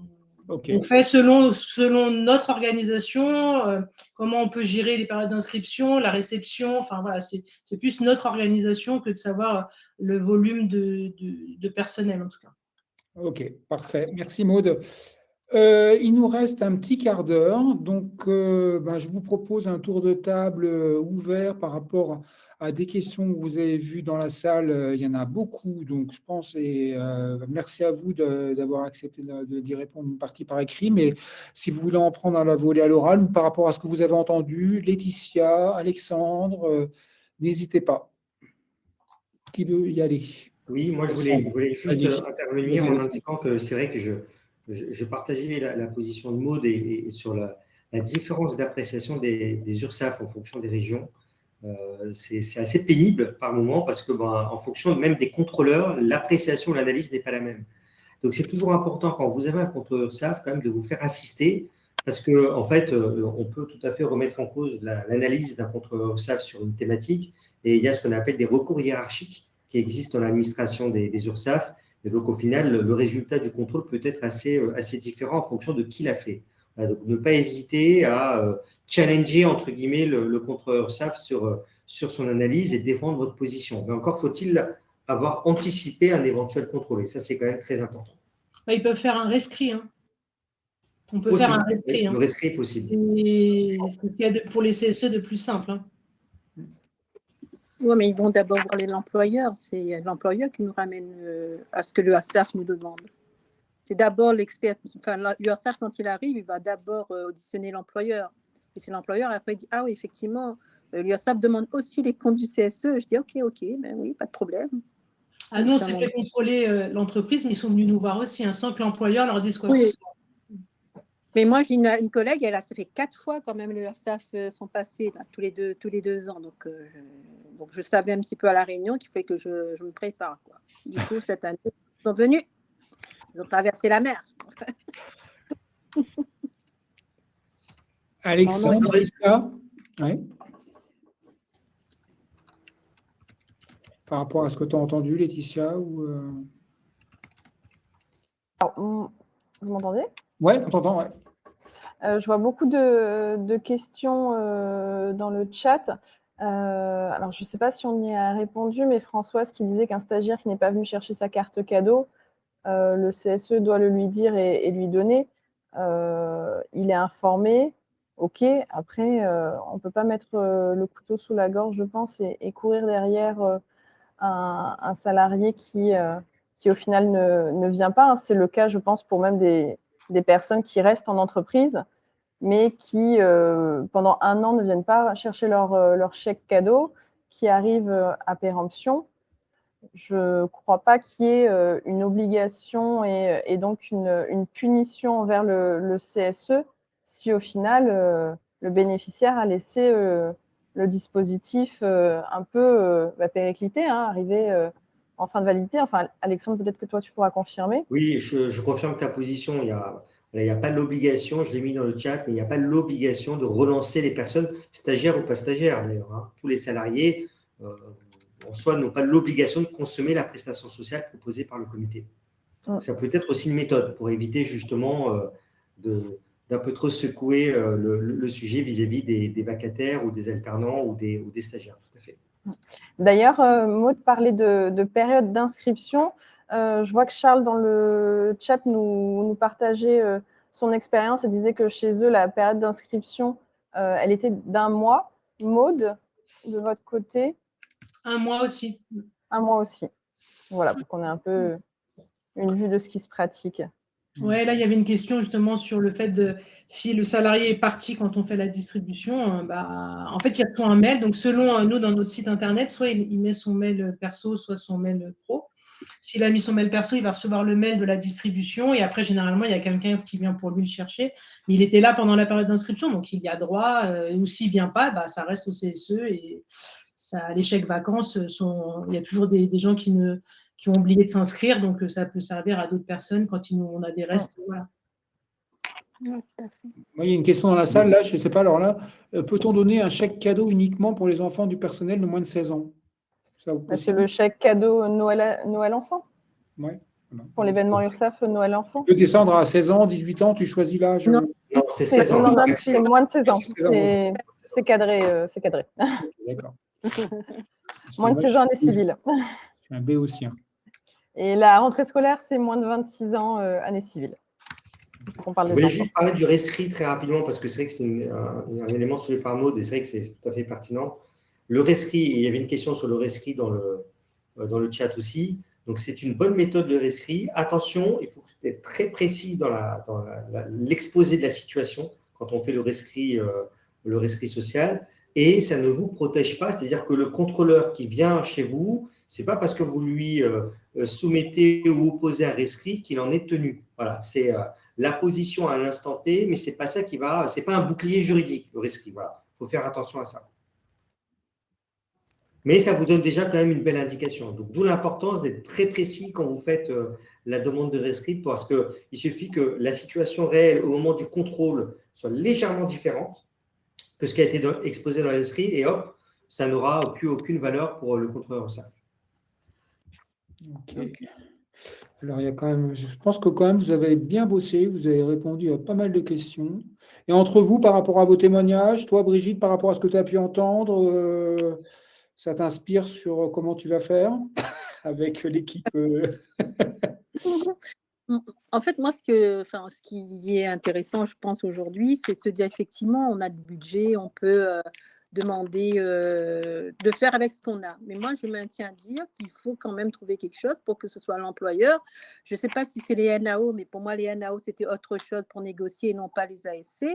fait selon notre organisation, comment on peut gérer les périodes d'inscription, la réception. Enfin, voilà, c'est plus notre organisation que de savoir le volume de personnel, en tout cas. Ok, parfait. Merci Maude. Il nous reste un petit quart d'heure, donc je vous propose un tour de table ouvert par rapport à des questions que vous avez vues dans la salle. Il y en a beaucoup, donc je pense, et merci à vous d'avoir accepté d'y répondre une partie par écrit, mais si vous voulez en prendre à la volée à l'oral ou par rapport à ce que vous avez entendu, Laetitia, Alexandre, n'hésitez pas. Qui veut y aller? Oui, moi je voulais juste intervenir en indiquant que c'est vrai que je partageais la position de Maude et sur la différence d'appréciation des URSSAF en fonction des régions. C'est assez pénible par moment parce que en fonction même des contrôleurs, l'appréciation, l'analyse n'est pas la même. Donc c'est toujours important quand vous avez un contrôleur URSSAF quand même de vous faire assister, parce que en fait on peut tout à fait remettre en cause l'analyse d'un contrôleur URSSAF sur une thématique, et il y a ce qu'on appelle des recours hiérarchiques qui existent dans l'administration des URSSAF, Et donc, au final, le résultat du contrôle peut être assez différent en fonction de qui l'a fait. Voilà, donc, ne pas hésiter à challenger, entre guillemets, le contrôleur URSSAF sur son analyse et défendre votre position. Mais encore faut-il avoir anticipé un éventuel contrôle. Et ça, c'est quand même très important. Ils peuvent faire un rescrit. Hein. On peut Aussi, faire un rescrit. le rescrit est possible. Et c'est ce qu'il y a pour les CSE de plus simple. Hein. Oui, mais ils vont d'abord voir l'employeur. C'est l'employeur qui nous ramène à ce que le URSSAF nous demande. C'est d'abord l'expert. Enfin, l'URSSAF, quand il arrive, il va d'abord auditionner l'employeur. Et c'est l'employeur, et après, il dit ah oui, effectivement, l'URSSAF demande aussi les comptes du CSE. Je dis ok, ben oui, pas de problème. Ah non, c'est fait contrôler l'entreprise, mais ils sont venus nous voir aussi, sans que l'employeur leur dise quoi que ce soit. Mais moi, j'ai une collègue, ça fait 4 fois quand même le URSSAF sont passés là, tous les 2 ans. Donc, je savais un petit peu à la réunion qu'il fallait que je me prépare. Quoi. Du coup, cette année, ils sont venus. Ils ont traversé la mer. Alexandre, ouais. Par rapport à ce que tu as entendu, Laetitia ou Alors, vous m'entendez? Ouais, on t'entend, ouais. Je vois beaucoup de questions dans le chat. Alors, je ne sais pas si on y a répondu, mais Françoise qui disait qu'un stagiaire qui n'est pas venu chercher sa carte cadeau, le CSE doit le lui dire et lui donner. Il est informé, ok. Après, on ne peut pas mettre le couteau sous la gorge, je pense, et courir derrière un salarié qui au final ne vient pas. Hein. C'est le cas, je pense, pour même des personnes qui restent en entreprise, mais qui, pendant 1 an, ne viennent pas chercher leur chèque cadeau, qui arrivent à péremption. Je ne crois pas qu'il y ait une obligation et donc une punition envers le CSE si au final, le bénéficiaire a laissé le dispositif un peu périclité, hein, arrivé en fin de validité. Enfin, Alexandre, peut-être que toi, tu pourras confirmer. Oui, je confirme ta position. Il n'y a pas l'obligation, je l'ai mis dans le chat, mais il n'y a pas l'obligation de relancer les personnes, stagiaires ou pas stagiaires d'ailleurs. Hein. Tous les salariés, en soi, n'ont pas l'obligation de consommer la prestation sociale proposée par le comité. Ça peut être aussi une méthode pour éviter justement d'un peu trop secouer le sujet vis-à-vis des vacataires ou des alternants ou des stagiaires. Tout à fait. D'ailleurs, Maud parlait de période d'inscription. Je vois que Charles, dans le chat, nous partageait son expérience et disait que chez eux, la période d'inscription, elle était d'1 mois. Maud, de votre côté? 1 mois aussi. 1 mois aussi. Voilà, pour qu'on ait un peu une vue de ce qui se pratique. Oui, là, il y avait une question justement sur le fait de si le salarié est parti quand on fait la distribution, en fait, il reçoit un mail. Donc, selon nous, dans notre site internet, soit il met son mail perso, soit son mail pro. S'il a mis son mail perso, il va recevoir le mail de la distribution et après, généralement, il y a quelqu'un qui vient pour lui le chercher. Il était là pendant la période d'inscription, donc il y a droit. Ou s'il ne vient pas, ça reste au CSE et les chèques vacances il y a toujours des gens qui ont oublié de s'inscrire, donc ça peut servir à d'autres personnes quand on a des restes. Voilà. Oui, tout à fait. Moi, il y a une question dans la salle, là, je ne sais pas, alors là, peut-on donner un chèque cadeau uniquement pour les enfants du personnel de moins de 16 ans? C'est le chèque cadeau Noël enfant. Ouais. Voilà. Pour l'événement URSSAF Noël enfant. Tu peux descendre à 16 ans, 18 ans, tu choisis l'âge. Non, c'est 16 ans. Non, c'est moins de 16 ans. C'est cadré. D'accord. Moins de 16 ans, année civile. Je suis un béotien. Et la rentrée scolaire, c'est moins de 26 ans, année civile. Je voulais juste parler du rescrit très rapidement parce que c'est vrai que c'est un élément soulevé par Maud et c'est vrai que c'est tout à fait pertinent. Le rescrit, il y avait une question sur le rescrit dans le chat aussi. Donc, c'est une bonne méthode de rescrit. Attention, il faut être très précis dans l'exposé de la situation quand on fait le rescrit social. Et ça ne vous protège pas. C'est-à-dire que le contrôleur qui vient chez vous, ce n'est pas parce que vous lui soumettez ou opposez un rescrit qu'il en est tenu. Voilà, c'est la position à un instant T, mais ce n'est pas ça c'est pas un bouclier juridique, le rescrit. Voilà, il faut faire attention à ça. Mais ça vous donne déjà quand même une belle indication. Donc, d'où l'importance d'être très précis quand vous faites la demande de rescrit parce qu'il suffit que la situation réelle au moment du contrôle soit légèrement différente que ce qui a été exposé dans le rescrit et hop, ça n'aura plus aucune valeur pour le contrôleur URSSAF. Okay. Alors, il y a quand même, je pense que quand même, vous avez bien bossé, vous avez répondu à pas mal de questions. Et entre vous, par rapport à vos témoignages, toi, Brigitte, par rapport à ce que tu as pu entendre, ça t'inspire sur comment tu vas faire avec l'équipe En fait, moi, ce qui est intéressant, je pense, aujourd'hui, c'est de se dire effectivement, on a du budget, on peut demander de faire avec ce qu'on a. Mais moi, je maintiens à dire qu'il faut quand même trouver quelque chose pour que ce soit l'employeur. Je ne sais pas si c'est les NAO, mais pour moi, les NAO, c'était autre chose pour négocier et non pas les ASC.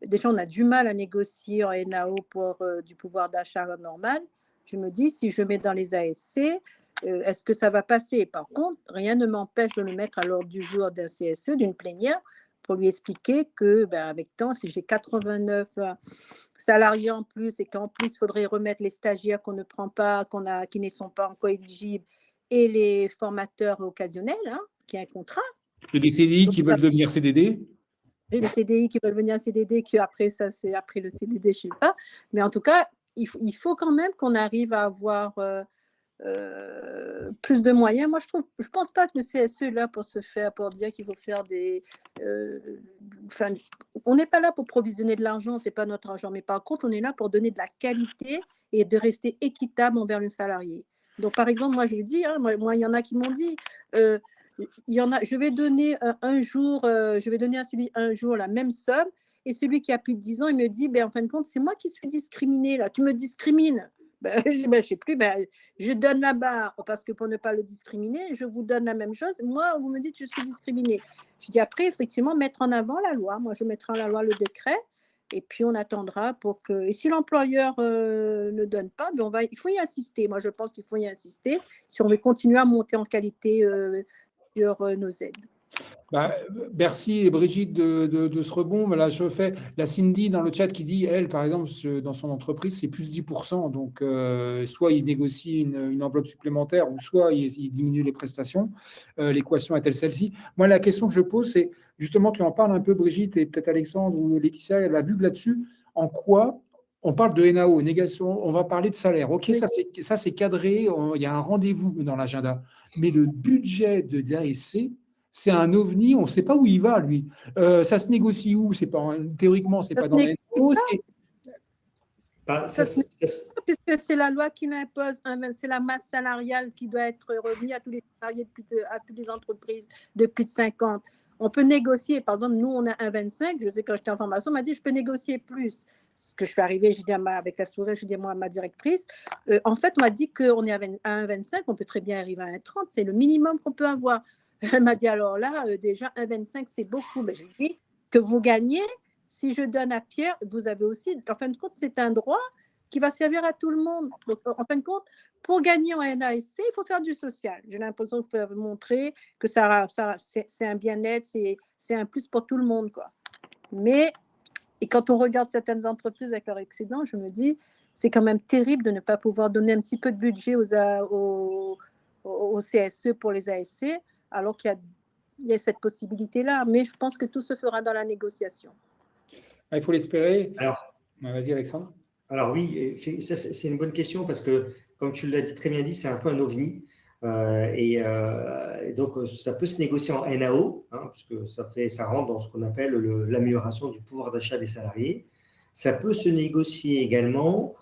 Déjà, on a du mal à négocier en NAO pour du pouvoir d'achat normal. Je me dis, si je mets dans les ASC, est-ce que ça va passer? Par contre, rien ne m'empêche de le mettre à l'ordre du jour d'un CSE, d'une plénière, pour lui expliquer que, avec temps, si j'ai 89 salariés en plus et qu'en plus, il faudrait remettre les stagiaires qu'on ne prend pas, qui ne sont pas encore éligibles, et les formateurs occasionnels, qui ont un contrat. et des CDI Donc, qui veulent devenir CDD. et les CDI qui veulent venir en CDD, qui après, ça, c'est après le CDD, je ne sais pas. Mais en tout cas, il faut quand même qu'on arrive à avoir plus de moyens. Moi, je pense pas que le CSE est là pour dire qu'il faut faire des. On n'est pas là pour provisionner de l'argent, c'est pas notre argent. Mais par contre, on est là pour donner de la qualité et de rester équitable envers le salarié. Donc, par exemple, moi, je dis, moi, il y en a qui m'ont dit. Je vais donner un jour, je vais donner à celui un jour la même somme, et celui qui a plus de 10 ans, il me dit, en fin de compte, c'est moi qui suis discriminé là, tu me discrimines. Je sais plus, je donne la barre parce que pour ne pas le discriminer, je vous donne la même chose. Moi, vous me dites je suis discriminée. Je dis après, effectivement, mettre en avant la loi. Moi, je mettrai en la loi le décret et puis on attendra pour que. Et si l'employeur ne donne pas, il faut y insister. Moi, je pense qu'il faut y insister si on veut continuer à monter en qualité sur nos aides. Merci Brigitte de ce rebond. Là, je fais la Cindy dans le chat qui dit, elle, par exemple, dans son entreprise, c'est plus 10%. Donc, soit il négocie une enveloppe supplémentaire, ou soit il diminue les prestations. L'équation est-elle celle-ci? Moi, la question que je pose, c'est justement, tu en parles un peu, Brigitte, et peut-être Alexandre ou Laetitia, elle a vu là-dessus, en quoi on parle de NAO, négation, on va parler de salaire. OK, Oui. ça c'est cadré, il y a un rendez-vous dans l'agenda. Mais le budget de DASC, c'est un ovni, on ne sait pas où il va, lui. Ça se négocie où? Théoriquement, ce n'est pas dans les NAO. Puisque c'est la loi qui l'impose, c'est la masse salariale qui doit être remise à tous les salariés, à toutes les entreprises de plus de 50. On peut négocier, par exemple, nous, on a 1,25. Je sais, quand j'étais en formation, on m'a dit, je peux négocier plus. Ce que je suis arrivée, je dis avec la sourire, je dis moi à ma directrice, en fait, on m'a dit qu'on est à 1,25, on peut très bien arriver à 1,30, c'est le minimum qu'on peut avoir. Elle m'a dit, alors là, déjà, 1,25, c'est beaucoup. Mais je lui dis que vous gagnez, si je donne à Pierre, vous avez aussi, en fin de compte, c'est un droit qui va servir à tout le monde. Donc, en fin de compte, pour gagner en NASC, il faut faire du social. J'ai l'impression qu'il faut montrer que c'est un bien-être, c'est un plus pour tout le monde, quoi. Mais, et quand on regarde certaines entreprises avec leur excédent, je me dis, c'est quand même terrible de ne pas pouvoir donner un petit peu de budget au CSE pour les ASC, alors qu'il y a cette possibilité-là. Mais je pense que tout se fera dans la négociation. Il faut l'espérer. Alors, vas-y, Alexandre. Alors oui, c'est une bonne question parce que, comme tu l'as très bien dit, c'est un peu un ovni. Et donc, ça peut se négocier en NAO, puisque ça rentre dans ce qu'on appelle l'amélioration du pouvoir d'achat des salariés. Ça peut se négocier également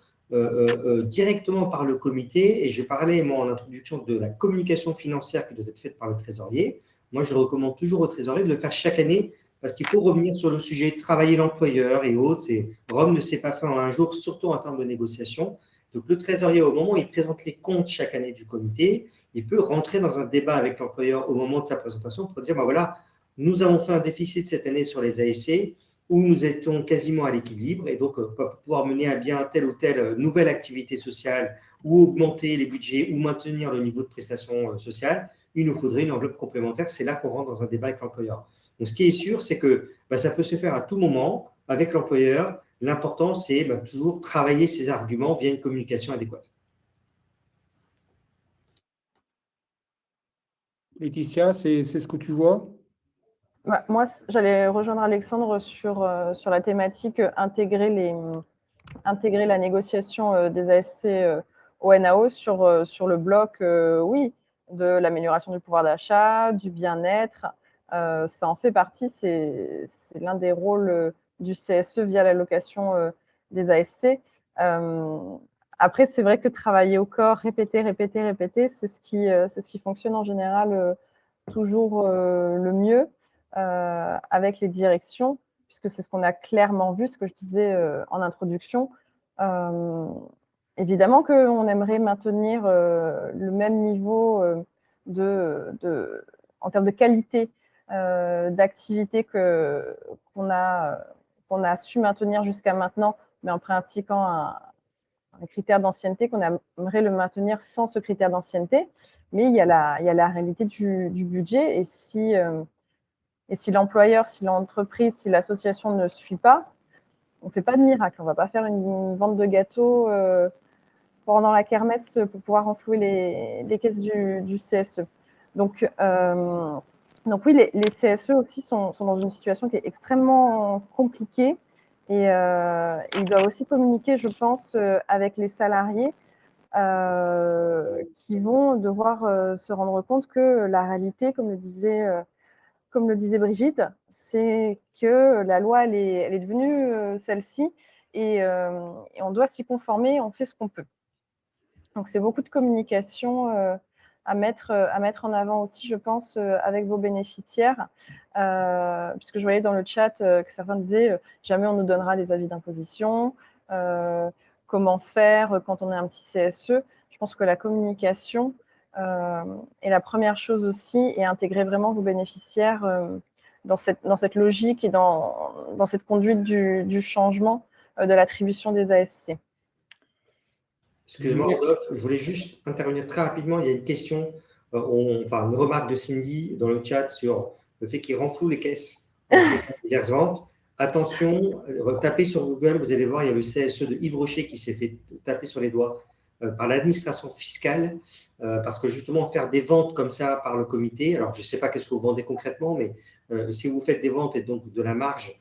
directement par le comité. Et je parlais, moi, en introduction de la communication financière qui doit être faite par le trésorier. Moi, je recommande toujours au trésorier de le faire chaque année parce qu'il faut revenir sur le sujet de travailler l'employeur et autres. Rome ne s'est pas fait en un jour, surtout en termes de négociation. Donc, le trésorier, au moment où il présente les comptes chaque année du comité, il peut rentrer dans un débat avec l'employeur au moment de sa présentation pour dire, voilà, nous avons fait un déficit cette année sur les ASC où nous étions quasiment à l'équilibre et donc pour pouvoir mener à bien telle ou telle nouvelle activité sociale ou augmenter les budgets ou maintenir le niveau de prestation sociale, il nous faudrait une enveloppe complémentaire. C'est là qu'on rentre dans un débat avec l'employeur. Donc, ce qui est sûr, c'est que ça peut se faire à tout moment avec l'employeur. L'important, c'est toujours travailler ses arguments via une communication adéquate. Laetitia, c'est ce que tu vois? Moi, j'allais rejoindre Alexandre sur la thématique intégrer la négociation des ASC au NAO sur le bloc, oui. de l'amélioration du pouvoir d'achat, du bien-être. Ça en fait partie, c'est l'un des rôles du CSE via l'allocation des ASC. Après, c'est vrai que travailler au corps, répéter, c'est ce qui fonctionne en général toujours le mieux avec les directions, puisque c'est ce qu'on a clairement vu, ce que je disais en introduction. Évidemment qu'on aimerait maintenir le même niveau en termes de qualité d'activité qu'on a su maintenir jusqu'à maintenant, mais en pratiquant un critère d'ancienneté, qu'on aimerait le maintenir sans ce critère d'ancienneté. Mais il y a la réalité du budget, et si l'employeur, si l'entreprise, si l'association ne suit pas, on ne fait pas de miracle. On ne va pas faire une vente de gâteaux pendant la kermesse pour pouvoir renflouer les caisses du CSE. Donc oui, les CSE aussi sont dans une situation qui est extrêmement compliquée, et ils doivent aussi communiquer, je pense, avec les salariés qui vont devoir se rendre compte que la réalité, comme le disait Brigitte, c'est que la loi, elle est devenue celle-ci, et on doit s'y conformer, on fait ce qu'on peut. Donc, c'est beaucoup de communication à mettre en avant aussi, je pense, avec vos bénéficiaires, puisque je voyais dans le chat que certains disaient jamais on nous donnera les avis d'imposition, comment faire quand on est un petit CSE. Je pense que la communication est la première chose aussi, et intégrer vraiment vos bénéficiaires dans cette logique et dans cette conduite du changement de l'attribution des ASC. Excusez-moi, Rodolphe, je voulais juste intervenir très rapidement. Il y a une question, une remarque de Cindy dans le chat sur le fait qu'il renfloue les caisses en faisant diverses ventes. Attention, tapez sur Google, vous allez voir, il y a le CSE de Yves Rocher qui s'est fait taper sur les doigts par l'administration fiscale, parce que justement, faire des ventes comme ça par le comité, alors je ne sais pas qu'est-ce que vous vendez concrètement, mais si vous faites des ventes et donc de la marge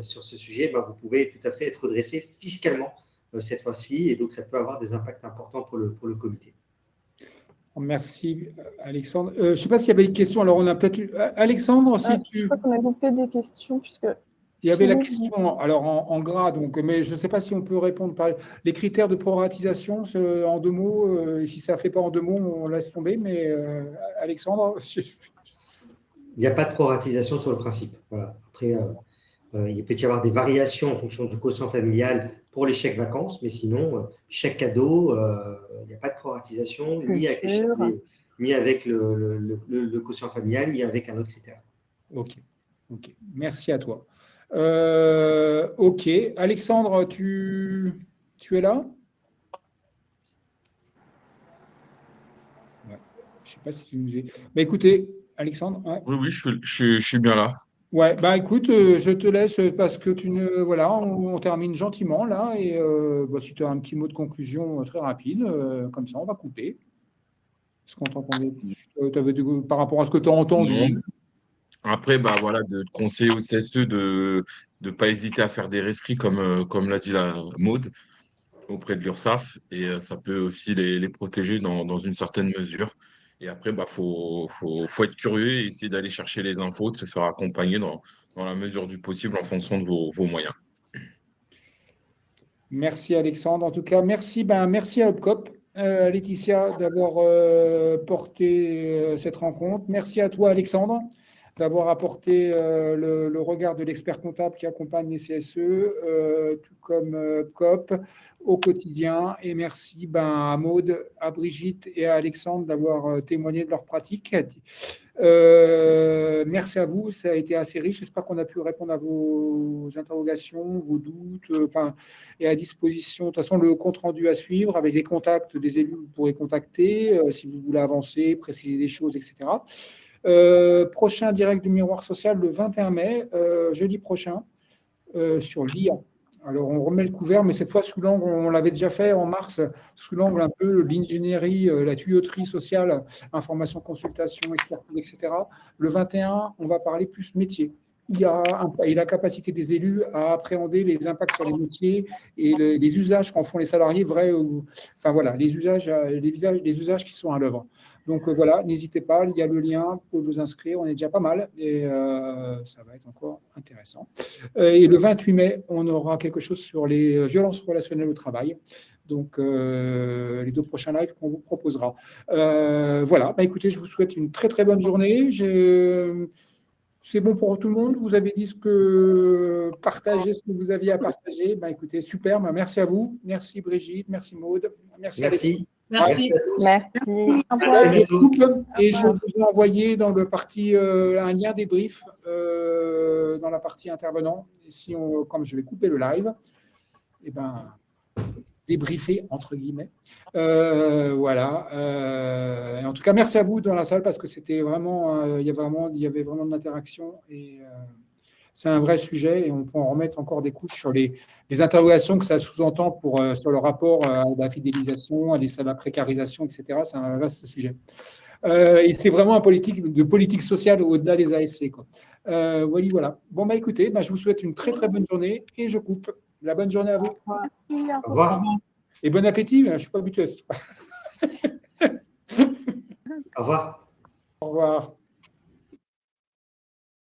sur ce sujet, vous pouvez tout à fait être redressé fiscalement cette fois-ci, et donc ça peut avoir des impacts importants pour le comité. Merci, Alexandre. Je ne sais pas s'il y avait une question. Alors, on a peut-être eu… Alexandre, si tu… Je crois qu'on a loupé des questions, puisque… Il y avait la question, alors en gras, donc, mais je ne sais pas si on peut répondre par les critères de proratisation en 2 mots. Et si ça ne fait pas en 2 mots, on laisse tomber. Mais Alexandre… Il n'y a pas de proratisation sur le principe. Voilà. Après, il peut y avoir des variations en fonction du quotient familial pour les chèques vacances, mais sinon, chèque cadeau, il n'y a pas de proratisation ni avec le quotient familial, ni avec un autre critère. Ok. Merci à toi. Ok. Alexandre, tu es là? Ouais. Je ne sais pas si tu nous es… Mais écoutez, Alexandre… Ouais. Oui, je suis bien là. Ouais, écoute, je te laisse parce que voilà, on termine gentiment là, et si tu as un petit mot de conclusion très rapide, comme ça on va couper. Est-ce qu'on t'entendait plus par rapport à ce que tu as entendu? Non. Après, voilà, de conseiller au CSE de ne pas hésiter à faire des rescrits comme l'a dit la Maude auprès de l'URSSAF, et ça peut aussi les protéger dans une certaine mesure. Et après, faut être curieux et essayer d'aller chercher les infos, de se faire accompagner dans la mesure du possible en fonction de vos moyens. Merci Alexandre. En tout cas, merci à Opcop, Laetitia, d'avoir porté cette rencontre. Merci à toi Alexandre d'avoir apporté le regard de l'expert comptable qui accompagne les CSE, tout comme Opcop au quotidien. Et merci à Maude, à Brigitte et à Alexandre d'avoir témoigné de leur pratique. Merci à vous, ça a été assez riche. J'espère qu'on a pu répondre à vos interrogations, vos doutes, et à disposition. De toute façon, le compte-rendu à suivre avec les contacts des élus, vous pourrez contacter si vous voulez avancer, préciser des choses, etc. Prochain direct du Miroir Social le 21 mai, jeudi prochain, sur l'IA. Alors, on remet le couvert, mais cette fois sous l'angle, on l'avait déjà fait en mars, sous l'angle un peu l'ingénierie, la tuyauterie sociale, information, consultation, expertise, etc. Le 21, on va parler plus métier. et la capacité des élus à appréhender les impacts sur les métiers et les usages qu'en font les salariés, enfin voilà, les usages qui sont à l'œuvre. Donc voilà, n'hésitez pas, il y a le lien, vous pouvez vous inscrire, on est déjà pas mal et ça va être encore intéressant. Et le 28 mai, on aura quelque chose sur les violences relationnelles au travail. Donc, les 2 prochains lives qu'on vous proposera. Voilà, écoutez, je vous souhaite une très très bonne journée. C'est bon pour tout le monde? Vous avez dit partagez ce que vous aviez à partager. Écoutez, super, merci à vous. Merci Brigitte, merci Maud. Merci. Merci. Merci à tous. Merci. À bientôt. Et je vous ai envoyé dans le parti un lien débrief dans la partie intervenant. Et comme je vais couper le live, débriefer entre guillemets. Voilà. Et en tout cas, merci à vous dans la salle parce que c'était vraiment, il y avait vraiment de l'interaction et c'est un vrai sujet et on peut en remettre encore des couches sur les interrogations que ça sous-entend sur le rapport à la fidélisation, à la précarisation, etc. C'est un vaste sujet. Et c'est vraiment de politique sociale au-delà des ASC, quoi. Voilà. Bon, écoutez, je vous souhaite une très très bonne journée et je coupe. La bonne journée à vous. Au revoir. Et bon appétit, je ne suis pas habitué à ça. Au revoir. Au revoir.